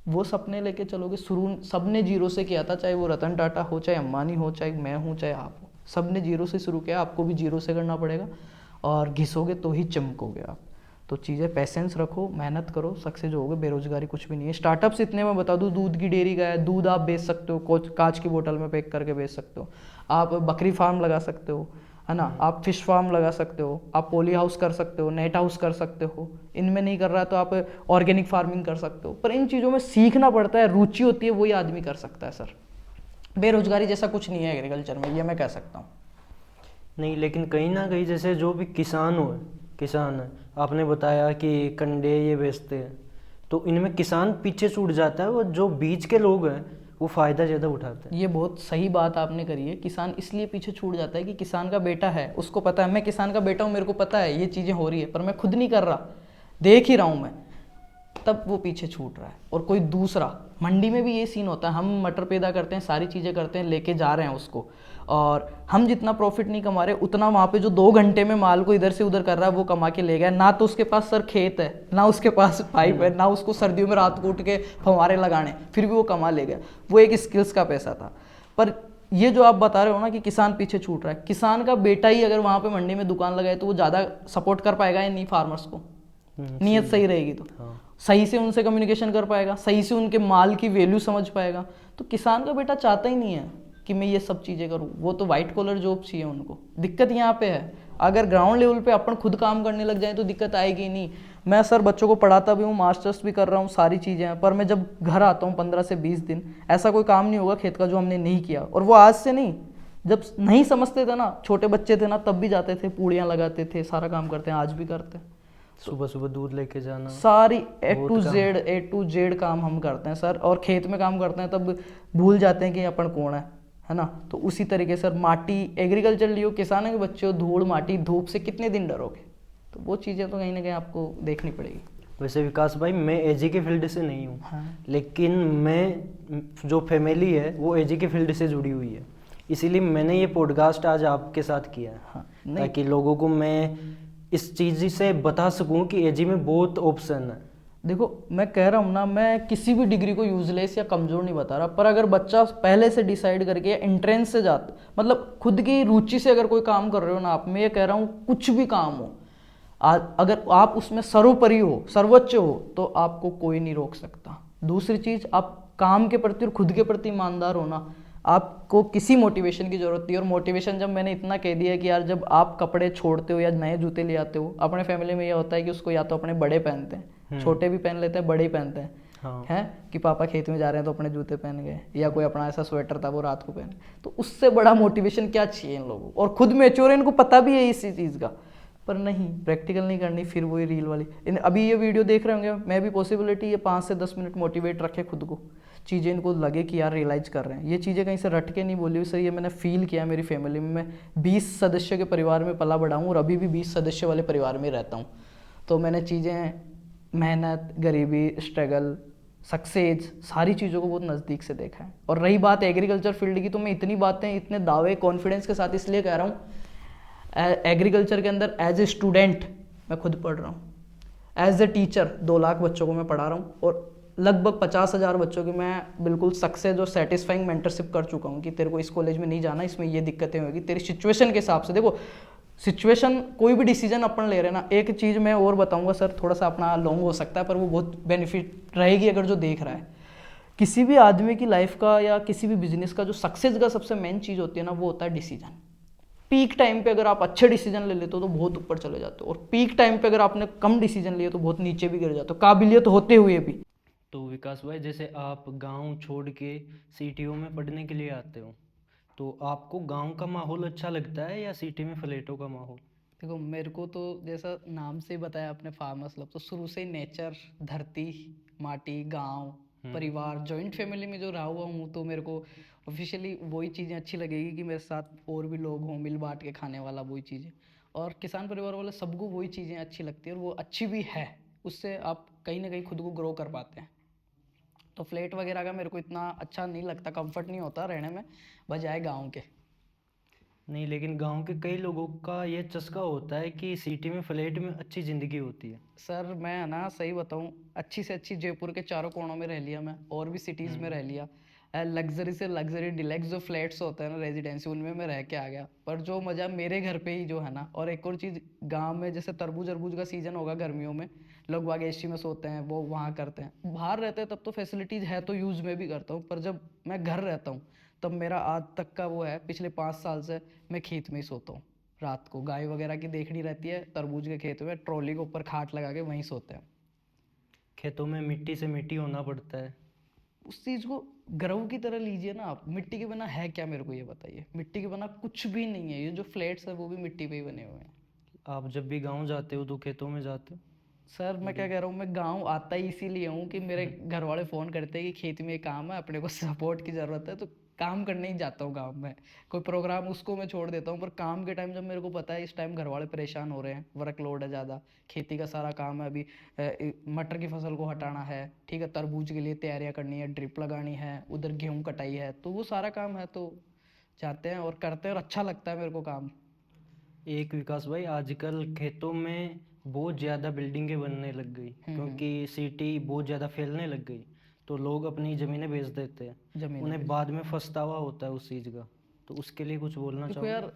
वो सपने लेके चलोगे। शुरू सबने जीरो से किया था, चाहे वो रतन टाटा हो, चाहे अंबानी हो, चाहे मैं हूँ, चाहे आप हो, सबने जीरो से शुरू किया, आपको भी जीरो से करना पड़ेगा, और घिसोगे तो ही चमकोगे आप। तो चीज़ें पैसेंस रखो, मेहनत करो, सक्सेस होगे। बेरोजगारी कुछ भी नहीं है। स्टार्टअप्स इतने मैं बता दूँ, दूध की डेयरी का है, दूध आप बेच सकते हो, कांच की बोतल में पैक करके बेच सकते हो, आप बकरी फार्म लगा सकते हो, है ना, आप फिश फार्म लगा सकते हो, आप पोली हाउस कर सकते हो, नेट हाउस कर सकते हो। इनमें नहीं कर रहा तो आप ऑर्गेनिक फार्मिंग कर सकते हो। पर इन चीज़ों में सीखना पड़ता है, रुचि होती है, वही आदमी कर सकता है सर। बेरोजगारी जैसा कुछ नहीं है एग्रीकल्चर में, ये मैं कह सकता हूँ। नहीं, लेकिन कहीं ना कहीं जैसे जो भी किसान है, आपने बताया कि कंडे ये बेचते हैं, तो इनमें किसान पीछे छूट जाता है, वो जो बीच के लोग हैं वो फ़ायदा ज़्यादा उठाते हैं। ये बहुत सही बात आपने करी है। किसान इसलिए पीछे छूट जाता है कि किसान का बेटा है, उसको पता है मैं किसान का बेटा हूँ, मेरे को पता है ये चीज़ें हो रही है, पर मैं खुद नहीं कर रहा, देख ही रहा हूँ मैं, तब वो पीछे छूट रहा है। और कोई दूसरा, मंडी में भी ये सीन होता है, हम मटर पैदा करते हैं, सारी चीज़ें करते हैं, लेके जा रहे हैं उसको, और हम जितना प्रॉफिट नहीं कमा रहे, उतना वहाँ पे जो 2 घंटे में माल को इधर से उधर कर रहा है वो कमा के ले गया। ना तो उसके पास सर खेत है, ना उसके पास पाइप है, ना उसको सर्दियों में रात को उठ के फंवारे लगाने, फिर भी वो कमा ले गया। वो एक स्किल्स का पैसा था। पर ये जो आप बता रहे हो ना कि किसान पीछे छूट रहा है, किसान का बेटा ही अगर वहाँ पे मंडी में दुकान लगाए तो वो ज़्यादा सपोर्ट कर पाएगा या नहीं फार्मर्स को? नीयत सही रहेगी तो सही से उनसे कम्युनिकेशन कर पाएगा, सही से उनके माल की वैल्यू समझ पाएगा। तो किसान का बेटा चाहता ही नहीं है कि मैं ये सब चीज़ें करूँ, वो तो वाइट कॉलर जॉब चाहिए उनको। दिक्कत यहाँ पे है, अगर ग्राउंड लेवल पे अपन खुद काम करने लग जाए तो दिक्कत आएगी नहीं। मैं सर बच्चों को पढ़ाता भी हूँ, मास्टर्स भी कर रहा हूँ, सारी चीज़ें हैं, पर मैं जब घर आता हूँ 15 से 20 दिन ऐसा कोई काम नहीं होगा खेत का जो हमने नहीं किया। और वो आज से नहीं, जब नहीं समझते थे ना, छोटे बच्चे थे ना, तब भी जाते थे, पूड़ियाँ लगाते थे, सारा काम करते हैं, आज भी करते हैं। सुबह सुबह दूध लेके जाना, सारी ए बहुत टू काम। जेड काम हम करते हैं सर। और खेत में काम करते हैं तब भूल जाते हैं कि अपन कौन है ना। तो उसी तरीके से सर माटी, एग्रीकल्चर लियो, किसानों के बच्चे हो, धूल माटी धूप से कितने दिन डरोगे। तो वो चीज़ें तो कहीं ना कहीं आपको देखनी पड़ेगी। वैसे विकास भाई, मैं एजी के फील्ड से नहीं हूँ, हाँ लेकिन मैं जो फैमिली है वो एजी के फील्ड से जुड़ी हुई है, इसीलिए मैंने ये पॉडकास्ट आज आपके साथ किया है, हाँ नहीं ताकि लोगों को मैं इस चीज़ से बता सकूं कि एजी में बहुत ऑप्शन है। देखो, मैं कह रहा हूँ ना, मैं किसी भी डिग्री को यूजलेस या कमज़ोर नहीं बता रहा, पर अगर बच्चा पहले से डिसाइड करके एंट्रेंस से जाता, मतलब खुद की रुचि से अगर कोई काम कर रहे हो ना आप, मैं ये कह रहा हूँ कुछ भी काम हो, अगर आप उसमें सर्वोपरि हो, सर्वोच्च हो, तो आपको कोई नहीं रोक सकता। दूसरी चीज़, आप काम के प्रति और खुद के प्रति ईमानदार हो ना, आपको किसी मोटिवेशन की जरूरत नहीं है। और मोटिवेशन जब मैंने इतना कह दिया कि यार, जब आप कपड़े छोड़ते हो या नए जूते ले आते हो, अपने फैमिली में ये होता है कि उसको या तो अपने बड़े पहनते हैं, छोटे भी पहन लेते हैं, बड़े ही पहनते हैं, हाँ। हैं कि पापा खेत में जा रहे हैं तो अपने जूते पहन गए, या कोई अपना ऐसा स्वेटर था वो रात को पहने। तो उससे बड़ा मोटिवेशन क्या चाहिए इन लोगों को। और खुद मैच्योर है, इनको पता भी है इसी चीज़ का, पर नहीं, प्रैक्टिकल नहीं करनी, फिर वही रील वाली। अभी ये वीडियो देख रहे होंगे, मैं भी पॉसिबिलिटी ये 5 से 10 मिनट मोटिवेट रखे खुद को, चीज़ें इनको लगे कि यार रियलाइज कर रहे हैं। ये चीज़ें कहीं से रट के नहीं बोली हुई सर, ये मैंने फील किया मेरी फैमिली में। मैं 20 सदस्य के परिवार में पला बड़ा हूँ और अभी भी 20 सदस्य वाले परिवार में रहता हूँ। तो मैंने चीज़ें, मेहनत, गरीबी, स्ट्रगल, सक्सेस, सारी चीज़ों को बहुत नज़दीक से देखा है। और रही बात एग्रीकल्चर फील्ड की, तो मैं इतनी बातें, इतने दावे कॉन्फिडेंस के साथ इसलिए कह रहा हूँ, एग्रीकल्चर के अंदर एज ए स्टूडेंट मैं खुद पढ़ रहा हूँ, एज ए टीचर 2 लाख बच्चों को मैं पढ़ा रहा हूँ, और लगभग 50,000 बच्चों की मैं बिल्कुल सक्सेस और सेटिस्फाइंग मेंटरशिप कर चुका हूँ कि तेरे को इस कॉलेज में नहीं जाना, इसमें ये दिक्कतें होगी तेरी सिचुएशन के हिसाब से। देखो, सिचुएशन, कोई भी डिसीजन अपन ले रहे हैं ना, एक चीज़ मैं और बताऊंगा सर, थोड़ा सा अपना लॉन्ग हो सकता है, पर वो बहुत बेनिफिट रहेगी अगर जो देख रहा है। किसी भी आदमी की लाइफ का या किसी भी बिजनेस का जो सक्सेस का सबसे मेन चीज़ होती है ना, वो होता है डिसीजन। पीक टाइम पे अगर आप अच्छे डिसीजन ले लेते हो तो बहुत ऊपर चले जाते हो, और पीक टाइम पे अगर आपने कम डिसीजन लिए तो बहुत नीचे भी गिर जाते हो, काबिलियत होते हुए भी। तो विकास भाई, जैसे आप गांव छोड़ के सिटियों में पढ़ने के लिए आते हो, तो आपको गांव का माहौल अच्छा लगता है या सिटी में फ्लैटों का माहौल? देखो, मेरे को तो जैसा नाम से ही बताया आपने, फार्मर्स लाइफ, तो शुरू से ही नेचर, धरती, माटी, गांव, परिवार, जॉइंट फैमिली में जो रहा हुआ हूँ, तो मेरे को ऑफिशियली वही चीज़ें अच्छी लगेगी कि मेरे साथ और भी लोग हों, मिल बांट के खाने वाला, वही चीज़ें। और किसान परिवार वाले सबको वही चीज़ें अच्छी लगती है, और वो अच्छी भी है, उससे आप कहीं ना कहीं खुद को ग्रो कर पाते हैं। तो फ्लैट वगैरह का मेरे को इतना अच्छा नहीं लगता, कंफर्ट नहीं होता रहने में, बजाय गाँव के। नहीं, लेकिन गांव के कई लोगों का ये चस्का होता है कि सिटी में फ्लैट में अच्छी ज़िंदगी होती है। सर मैं ना सही बताऊं, अच्छी से अच्छी जयपुर के चारों कोनों में रह लिया मैं, और भी सिटीज़ में रह लिया। लग्जरी से लग्जरी डिलैक्स जो फ्लैट्स होते हैं ना, रेजिडेंसी, उनमें मैं रह के आ गया, पर जो मज़ा मेरे घर पे ही जो है ना। और एक और चीज़, गांव में जैसे तरबूज अरबूज का सीज़न होगा गर्मियों में, लोग बाग एसी में सोते हैं, वो वहाँ करते हैं। बाहर रहते हैं तब तो फैसिलिटीज़ है तो यूज़ में भी करता हूँ, पर जब मैं घर रहता हूँ तब मेरा आज तक का वो है, पिछले 5 साल से मैं खेत में ही सोता हूँ। रात को गाय वगैरह की देखनी रहती है, तरबूज के खेत में ट्रॉली के ऊपर खाट लगा के वहीं सोते हैं। खेतों में मिट्टी से मिट्टी होना पड़ता है। उस चीज़ को गर्व की तरह लीजिए ना आप। मिट्टी के बिना है क्या, मेरे को ये बताइए। मिट्टी के बिना कुछ भी नहीं है, ये जो फ्लैट्स है वो भी मिट्टी पे ही बने हुए हैं। आप जब भी गांव जाते हो तो खेतों में जाते हो? सर मैं क्या कह रहा हूँ, मैं गांव आता ही इसीलिए हूँ कि मेरे घर वाले फ़ोन करते हैं कि खेत में काम है, अपने को सपोर्ट की ज़रूरत है, तो काम करने ही जाता हूँ गांव में। कोई प्रोग्राम उसको मैं छोड़ देता हूँ, पर काम के टाइम जब मेरे को पता है इस टाइम घर वाले परेशान हो रहे हैं, वर्कलोड है ज़्यादा, खेती का सारा काम है, अभी मटर की फसल को हटाना है, ठीक है, तरबूज के लिए तैयारियाँ करनी है, ड्रिप लगानी है, उधर गेहूँ कटाई है, तो वो सारा काम है, तो जाते हैं और करते हैं, और अच्छा लगता है मेरे को काम। एक विकास भाई, आजकल खेतों में बहुत ज़्यादा बिल्डिंगें बनने लग गई, क्योंकि सिटी बहुत ज़्यादा फैलने लग गई, तो लोग अपनी ज़मीनें बेच देते हैं। जमीन उन्हें में। बाद में पछतावा होता है उस चीज़ का, तो उसके लिए कुछ बोलना देखो चाहोगे? यार,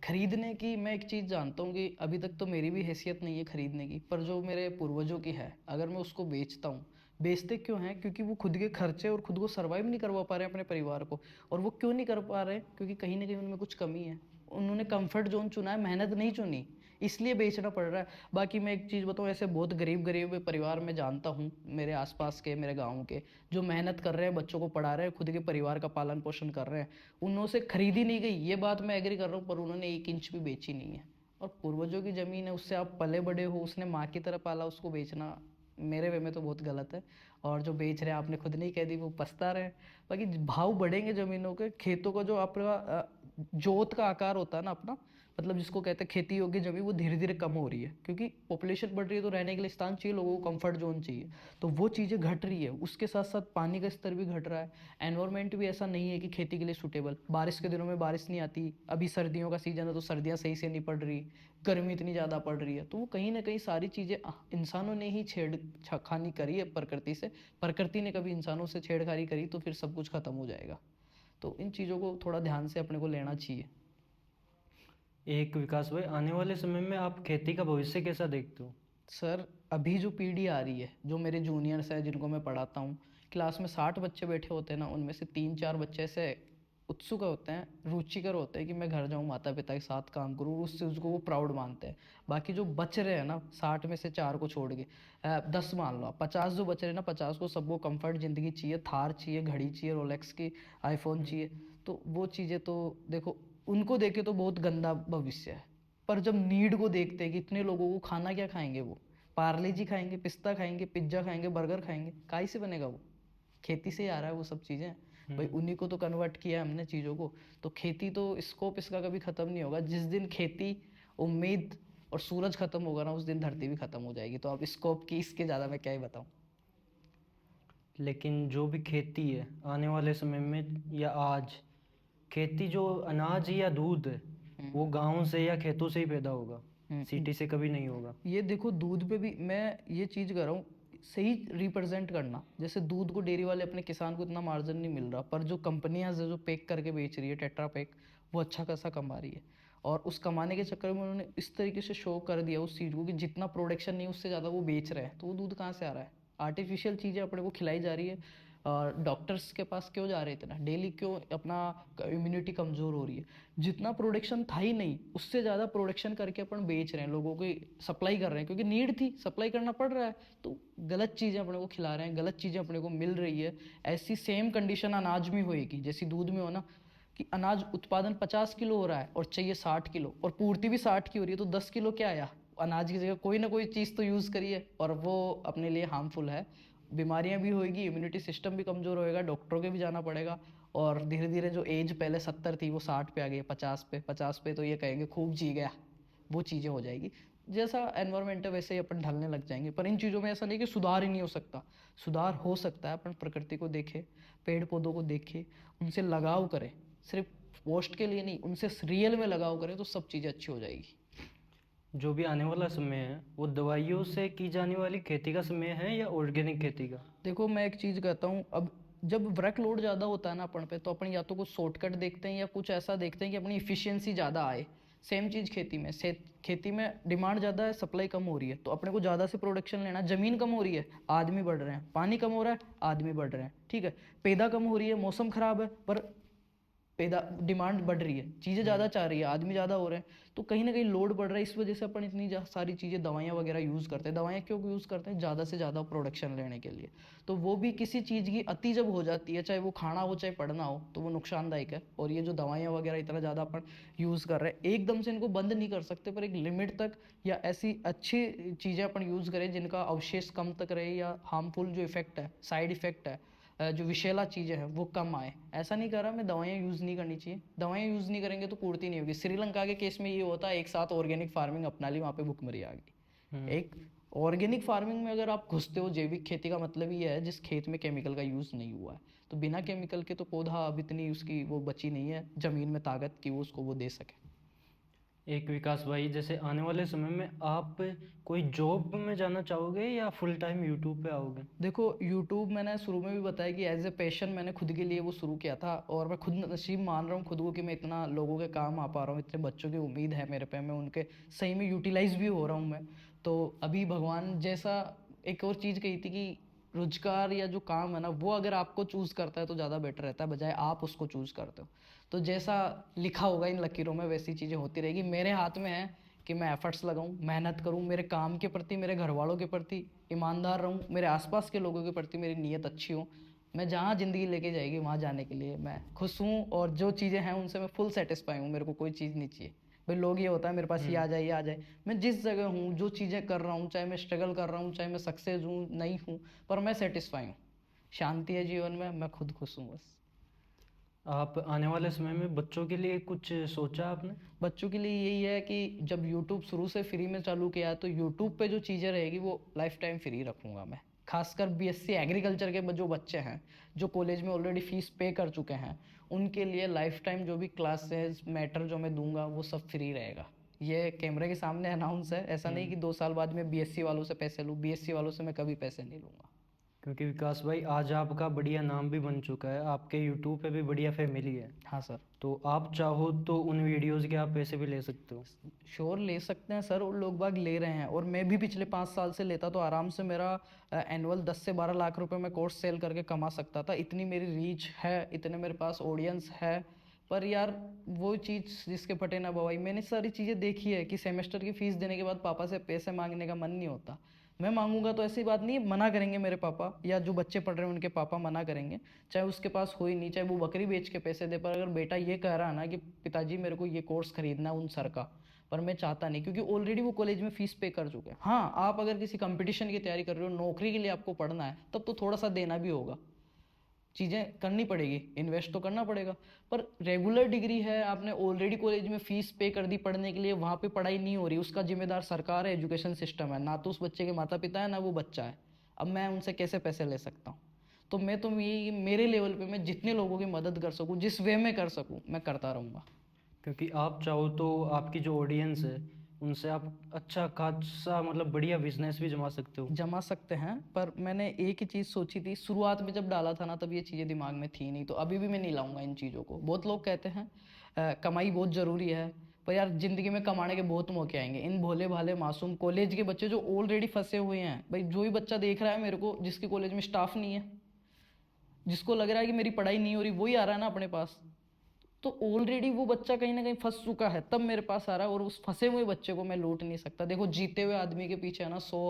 खरीदने की मैं एक चीज़ जानता हूँ कि अभी तक तो मेरी भी हैसियत नहीं है खरीदने की, पर जो मेरे पूर्वजों की है, अगर मैं उसको बेचता हूँ, बेचते क्यों हैं, क्योंकि वो खुद के खर्चे और खुद को सर्वाइव नहीं करवा पा रहे हैं अपने परिवार को। और वो क्यों नहीं कर पा रहे, क्योंकि कहीं ना कहीं उनमें कुछ कमी है। उन्होंने कंफर्ट जोन चुना है, मेहनत नहीं चुनी, इसलिए बेचना पड़ रहा है। बाकी मैं एक चीज़ बताऊँ, ऐसे बहुत गरीब गरीब परिवार में जानता हूँ, मेरे आसपास के, मेरे गाँव के, जो मेहनत कर रहे हैं, बच्चों को पढ़ा रहे हैं, खुद के परिवार का पालन पोषण कर रहे हैं, उन्होंने से खरीदी नहीं गई, ये बात मैं एग्री कर रहा हूँ, पर उन्होंने 1 इंच भी बेची नहीं है। और पूर्वजों की ज़मीन है, उससे आप पले बड़े हो, उसने माँ की तरह पाला, उसको बेचना मेरे वे में तो बहुत गलत है। और जो बेच रहे हैं, आपने खुद नहीं कह दी, वो पछता रहे हैं। बाकी भाव बढ़ेंगे ज़मीनों के, खेतों का जो आपका जोत का आकार होता है ना अपना, मतलब जिसको कहते हैं खेती योग्य ज़मीन, वो धीरे धीरे कम हो रही है, क्योंकि पॉपुलेशन बढ़ रही है तो रहने के लिए स्थान चाहिए, लोगों को कंफर्ट जोन चाहिए। तो वो चीज़ें घट रही है, उसके साथ साथ पानी का स्तर भी घट रहा है। एनवायरमेंट भी ऐसा नहीं है कि खेती के लिए सूटेबल, बारिश के दिनों में बारिश नहीं आती, अभी सर्दियों का सीजन है तो सर्दियाँ सही से नहीं पड़ रही, गर्मी इतनी ज़्यादा पड़ रही है। तो वो कहीं ना कहीं सारी चीज़ें इंसानों ने ही छेड़खानी करी है प्रकृति से। प्रकृति ने कभी इंसानों से छेड़खानी करी तो फिर सब कुछ खत्म हो जाएगा। तो इन चीज़ों को थोड़ा ध्यान से अपने को लेना चाहिए। एक विकास भाई, आने वाले समय में आप खेती का भविष्य कैसा देखते हो? सर, अभी जो पीढ़ी आ रही है, जो मेरे जूनियर्स हैं जिनको मैं पढ़ाता हूँ, क्लास में 60 बच्चे बैठे होते हैं ना, उनमें से 3-4 बच्चे ऐसे उत्सुक होते हैं, रुचिकर होते हैं कि मैं घर जाऊँ, माता पिता के साथ काम करूँ, उससे उसको वो प्राउड मानते हैं। बाकी जो बच रहे हैं ना, 60 में से 4 को छोड़ के 10 मान लो आप, 50 जो बच रहे हैं ना, 50 को सबको कंफर्ट ज़िंदगी चाहिए, थार चाहिए, घड़ी चाहिए, रोलेक्स की, आईफोन चाहिए। तो वो चीज़ें तो देखो, उनको देखे तो बहुत गंदा भविष्य है। पर जब नीड को देखते हैं कि इतने लोगों को खाना क्या खाएंगे, वो पार्ले जी खाएंगे, पिस्ता खाएंगे, पिज्ज़ा खाएंगे, बर्गर खाएंगे, काहे से बनेगा वो? खेती से ही आ रहा है वो सब चीज़ें। भाई उन्हीं को तो कन्वर्ट किया है हमने चीज़ों को। तो खेती तो स्कोप इसका कभी ख़त्म नहीं होगा। जिस दिन खेती, उम्मीद और सूरज ख़त्म होगा ना, उस दिन धरती भी ख़त्म हो जाएगी। तो अब स्कोप की इसके ज़्यादा मैं क्या ही बताऊँ। लेकिन जो भी खेती है आने वाले समय में या आज, खेती जो अनाज या दूध है वो गाँव से या खेतों से ही पैदा होगा, हम्म। सिटी से कभी नहीं होगा। ये देखो, दूध पे भी मैं ये चीज़ कर रहा हूँ, सही रिप्रेजेंट करना। जैसे दूध को डेयरी वाले अपने किसान को इतना मार्जिन नहीं मिल रहा, पर जो कंपनियां जो पैक करके बेच रही है, टेट्रा पैक, वो अच्छा खासा कमा रही है। और उस कमाने के चक्कर में उन्होंने इस तरीके से शो कर दिया उस चीज़ को कि जितना प्रोडक्शन नहीं उससे ज़्यादा वो बेच रहे हैं। तो वो दूध कहाँ से आ रहा है? आर्टिफिशियल चीज़ें अपने को खिलाई जा रही है। और डॉक्टर्स के पास क्यों जा रहे थे ना डेली, क्यों अपना इम्यूनिटी कमज़ोर हो रही है? जितना प्रोडक्शन था ही नहीं, उससे ज़्यादा प्रोडक्शन करके अपन बेच रहे हैं, लोगों को सप्लाई कर रहे हैं, क्योंकि नीड थी, सप्लाई करना पड़ रहा है। तो गलत चीज़ें अपने को खिला रहे हैं, गलत चीज़ें अपने को मिल रही है। ऐसी सेम कंडीशन अनाज में होएगी जैसी दूध में हो ना, कि अनाज उत्पादन 50 किलो हो रहा है और चाहिए 60 किलो, और पूर्ति भी 60 की हो रही है, तो 10 किलो क्या आया? अनाज की जगह कोई ना कोई चीज़ तो यूज़ करिए, और वो अपने लिए हार्मफुल है। बीमारियां भी होएगी, इम्यूनिटी सिस्टम भी कमज़ोर होएगा, डॉक्टरों के भी जाना पड़ेगा। और धीरे धीरे जो एज पहले 70 थी वो 60 पे आ गई, 50 पे, 50 पे तो ये कहेंगे खूब जी गया। वो चीज़ें हो जाएगी। जैसा एनवायरमेंट है वैसे ही अपन ढलने लग जाएंगे। पर इन चीज़ों में ऐसा नहीं कि सुधार ही नहीं हो सकता, सुधार हो सकता है। अपन प्रकृति को देखें, पेड़ पौधों को देखें, उनसे लगाव करें, सिर्फ पोस्ट के लिए नहीं, उनसे रियल में लगाव करें, तो सब चीज़ें अच्छी हो जाएगी। जो भी आने वाला समय है वो दवाइयों से की जाने वाली खेती का समय है या ऑर्गेनिक खेती का? देखो, मैं एक चीज़ कहता हूँ, अब जब वर्कलोड ज़्यादा होता है ना अपन पे, तो अपन या तो कुछ शॉर्टकट देखते हैं या कुछ ऐसा देखते हैं कि अपनी इफिशियंसी ज़्यादा आए। सेम चीज़ खेती में, खेती में डिमांड ज़्यादा है, सप्लाई कम हो रही है, तो अपने को ज़्यादा से प्रोडक्शन लेना। ज़मीन कम हो रही है, आदमी बढ़ रहे हैं, पानी कम हो रहा है, आदमी बढ़ रहे हैं, ठीक है। पैदा कम हो रही है, मौसम ख़राब है, पर पैदा डिमांड बढ़ रही है, चीज़ें ज़्यादा चाह रही है, आदमी ज़्यादा हो रहे हैं, तो कहीं ना कहीं लोड बढ़ रहा है। इस वजह से अपन इतनी सारी चीज़ें, दवाइयाँ वगैरह यूज़ करते हैं। दवाइयाँ क्यों यूज़ करते हैं? ज़्यादा से ज़्यादा प्रोडक्शन लेने के लिए। तो वो भी किसी चीज़ की अति जब हो जाती है, चाहे वो खाना हो चाहे पढ़ना हो, तो वो नुकसानदायक है। और ये जो दवाइयाँ वगैरह इतना ज़्यादा अपन यूज़ कर रहे हैं, एकदम से इनको बंद नहीं कर सकते, पर एक लिमिट तक, या ऐसी अच्छी चीज़ें अपन यूज़ करें जिनका अवशेष कम तक रहे, या हार्मफुल जो इफेक्ट है, साइड इफेक्ट है, जो विषैला चीज़ें हैं वो कम आए। ऐसा नहीं कर रहा मैं, दवाइयाँ यूज़ नहीं करनी चाहिए। दवाइयाँ यूज़ नहीं करेंगे तो पूर्ति नहीं होगी। श्रीलंका के केस में ये होता है, एक साथ ऑर्गेनिक फार्मिंग अपना ली, वहाँ पे भुखमरी आ गई। एक ऑर्गेनिक फार्मिंग में अगर आप घुसते हो, जैविक खेती का मतलब ये है जिस खेत में केमिकल का यूज़ नहीं हुआ है। तो बिना केमिकल के तो पौधा अब इतनी उसकी वो बची नहीं है ज़मीन में ताकत की वो उसको वो दे सके। एक विकास भाई, जैसे आने वाले समय में आप कोई जॉब में जाना चाहोगे या फुल टाइम यूट्यूब पे आओगे? देखो, यूट्यूब मैंने शुरू में भी बताया कि एज ए पैशन मैंने खुद के लिए वो शुरू किया था, और मैं खुद नसीब मान रहा हूँ खुद को कि मैं इतना लोगों के काम आ पा रहा हूँ, इतने बच्चों की उम्मीद है मेरे पे, मैं उनके सही में यूटिलाइज भी हो रहा हूँ मैं। तो अभी भगवान जैसा एक और चीज़ कही थी कि रोजगार या जो काम है ना, वो अगर आपको चूज़ करता है तो ज़्यादा बेटर रहता है, बजाय आप उसको चूज़ करते हो। तो जैसा लिखा होगा इन लकीरों में वैसी चीज़ें होती रहेगी। मेरे हाथ में है कि मैं एफर्ट्स लगाऊं, मेहनत करूं, मेरे काम के प्रति, मेरे घर वालों के प्रति ईमानदार रहूं, मेरे आसपास के लोगों के प्रति मेरी नीयत अच्छी हो। मैं जहाँ ज़िंदगी लेके जाएगी वहाँ जाने के लिए मैं खुश हूँ, और जो चीज़ें हैं उनसे मैं फुल सेटिस्फाई हूँ। मेरे को कोई चीज़ नहीं चाहिए, भाई लोग ये होता है मेरे पास ये आ जाए ये आ जाए। मैं जिस जगह हूँ, जो चीज़ें कर रहा हूँ, चाहे मैं स्ट्रगल कर रहा हूँ, चाहे मैं सक्सेस हूँ नहीं हूँ, पर मैं सेटिस्फाई हूँ, शांति है जीवन में, मैं खुद खुश हूँ बस। आप आने वाले समय में बच्चों के लिए कुछ सोचा आपने? बच्चों के लिए यही है कि जब यूट्यूब शुरू से फ्री में चालू किया है तो यूट्यूब पे जो चीज़ें रहेगी वो लाइफ टाइम फ्री रखूँगा मैं। खासकर बीएससी एग्रीकल्चर के जो बच्चे हैं, जो कॉलेज में ऑलरेडी फीस पे कर चुके हैं, उनके लिए लाइफ टाइम जो भी क्लासेस मैटर जो मैं दूंगा वो सब फ्री रहेगा। ये कैमरे के सामने अनाउंस है, ऐसा नहीं कि 2 साल बाद में बीएससी वालों से पैसे लूँ, बीएससी वालों से मैं कभी पैसे नहीं लूँगा। क्योंकि विकास भाई आज आपका बढ़िया नाम भी बन चुका है, आपके यूट्यूब पे भी बढ़िया फैमिली है, हाँ सर। तो आप चाहो तो उन वीडियोस के आप पैसे भी ले सकते हो। श्योर ले सकते हैं सर, और लोग बाग ले रहे हैं, और मैं भी पिछले 5 साल से लेता तो आराम से मेरा एनुअल 10 से 12 लाख रुपए मैं कोर्स सेल करके कमा सकता था। इतनी मेरी रीच है, इतने मेरे पास ऑडियंस है। पर यार वो चीज़ जिसके फटे ना बवाई, मैंने सारी चीज़ें देखी है कि सेमेस्टर की फीस देने के बाद पापा से पैसे मांगने का मन नहीं होता। मैं मांगूंगा तो ऐसी बात नहीं है, मना करेंगे मेरे पापा, या जो बच्चे पढ़ रहे हैं उनके पापा मना करेंगे, चाहे उसके पास हो ही नहीं, चाहे वो बकरी बेच के पैसे दे। पर अगर बेटा ये कह रहा है ना कि पिताजी मेरे को ये कोर्स खरीदना है उन सर का, पर मैं चाहता नहीं, क्योंकि ऑलरेडी वो कॉलेज में फीस पे कर चुके हैं। हाँ, आप अगर किसी कंपटीशन की तैयारी कर रहे हो, नौकरी के लिए आपको पढ़ना है, तब तो थोड़ा सा देना भी होगा, चीज़ें करनी पड़ेगी, इन्वेस्ट तो करना पड़ेगा। पर रेगुलर डिग्री है, आपने ऑलरेडी कॉलेज में फीस पे कर दी पढ़ने के लिए, वहाँ पे पढ़ाई नहीं हो रही, उसका जिम्मेदार सरकार है, एजुकेशन सिस्टम है, ना तो उस बच्चे के माता पिता है ना वो बच्चा है। अब मैं उनसे कैसे पैसे ले सकता हूँ? तो मैं तो ये मेरे लेवल पे मैं जितने लोगों की मदद कर सकूँ, जिस वे में कर सकूँ, मैं करता रहूँगा। क्योंकि आप चाहो तो आपकी जो ऑडियंस है उनसे आप अच्छा खासा मतलब बढ़िया बिजनेस भी जमा सकते हो। जमा सकते हैं, पर मैंने एक ही चीज़ सोची थी शुरुआत में जब डाला था ना, तब ये चीज़ें दिमाग में थी नहीं, तो अभी भी मैं नहीं लाऊंगा इन चीज़ों को। बहुत लोग कहते हैं कमाई बहुत ज़रूरी है, पर यार ज़िंदगी में कमाने के बहुत मौके आएंगे। इन भोले भाले मासूम कॉलेज के बच्चे जो ऑलरेडी फंसे हुए हैं, भाई जो भी बच्चा देख रहा है मेरे को, जिसके कॉलेज में स्टाफ नहीं है, जिसको लग रहा है कि मेरी पढ़ाई नहीं हो रही, वही आ रहा है ना अपने पास, तो ऑलरेडी वो बच्चा कहीं ना कहीं फंस चुका है, तब मेरे पास आ रहा है, और उस फंसे हुए बच्चे को मैं लूट नहीं सकता। देखो, जीते हुए आदमी के पीछे है ना 100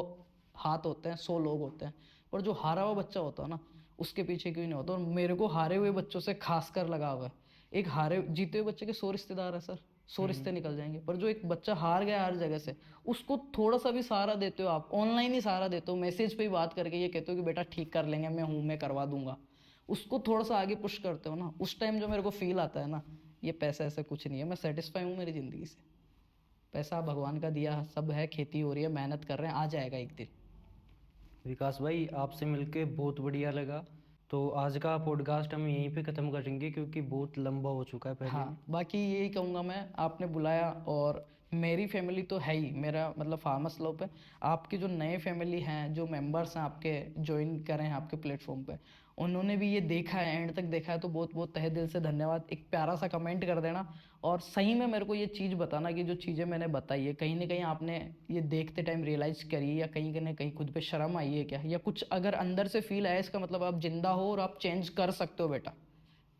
हाथ होते हैं, 100 लोग होते हैं, और जो हारा हुआ बच्चा होता है ना, उसके पीछे क्यों नहीं होता। और मेरे को हारे हुए बच्चों से खासकर लगाव है। एक हारे जीते हुए बच्चे के 100 रिश्तेदार है सर, 100 रिश्ते निकल जाएंगे, पर जो एक बच्चा हार गया हर जगह से, उसको थोड़ा सा भी सहारा देते हो आप, ऑनलाइन ही सहारा देते हो, मैसेज पे ही बात करके ये कहते हो कि बेटा ठीक कर लेंगे, मैं हूँ, मैं करवा दूंगा, उसको थोड़ा सा आगे पुश करते हो ना, उस टाइम जो मेरे को फील आता है ना, ये पैसा ऐसा कुछ नहीं है, मैं सेटिस्फाई हूँ मेरी ज़िंदगी से। पैसा भगवान का दिया सब है, खेती हो रही है, मेहनत कर रहे हैं, आ जाएगा एक दिन। विकास भाई आपसे मिलके बहुत बढ़िया लगा। तो आज का पॉडकास्ट हम यहीं पे ख़त्म करेंगे क्योंकि बहुत लंबा हो चुका है पहले। हाँ, बाकी यही कहूँगा मैं, आपने बुलाया, और मेरी फैमिली तो है ही, मेरा मतलब फार्मर्स लॉ पे आपकी जो नए फैमिली हैं, जो मेंबर्स हैं आपके, ज्वाइन करें हैं आपके प्लेटफॉर्म पे, उन्होंने भी ये देखा है, एंड तक देखा है, तो बहुत बहुत तहे दिल से धन्यवाद। एक प्यारा सा कमेंट कर देना, और सही में मेरे को ये चीज़ बताना कि जो चीज़ें मैंने बताई है, कहीं ना कहीं आपने ये देखते टाइम रियलाइज करी, या कहीं ना कहीं खुद पे शर्म आई है क्या, या कुछ अगर अंदर से फील आया, इसका मतलब आप जिंदा हो और आप चेंज कर सकते हो बेटा।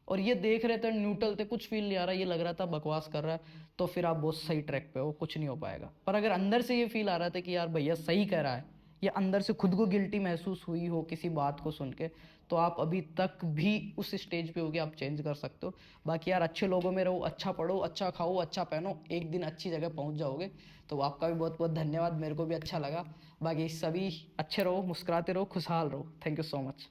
और ये देख रहे थे न्यूट्रल थे, कुछ फील नहीं आ रहा, ये लग रहा था बकवास कर रहा है, तो फिर आप बहुत सही ट्रैक पे हो, कुछ नहीं हो पाएगा। पर अगर अंदर से ये फील आ रहा था कि यार भैया सही कह रहा है, या अंदर से खुद को गिल्टी महसूस हुई हो किसी बात को सुन के, तो आप अभी तक भी उस स्टेज पे हो कि आप चेंज कर सकते हो। बाकी यार अच्छे लोगों में रहो, अच्छा पढ़ो, अच्छा खाओ, अच्छा पहनो, एक दिन अच्छी जगह पहुंच जाओगे। तो आपका भी बहुत बहुत धन्यवाद, मेरे को भी अच्छा लगा। बाकी सभी अच्छे रहो, मुस्कुराते रहो, खुशहाल रहो। Thank you so much.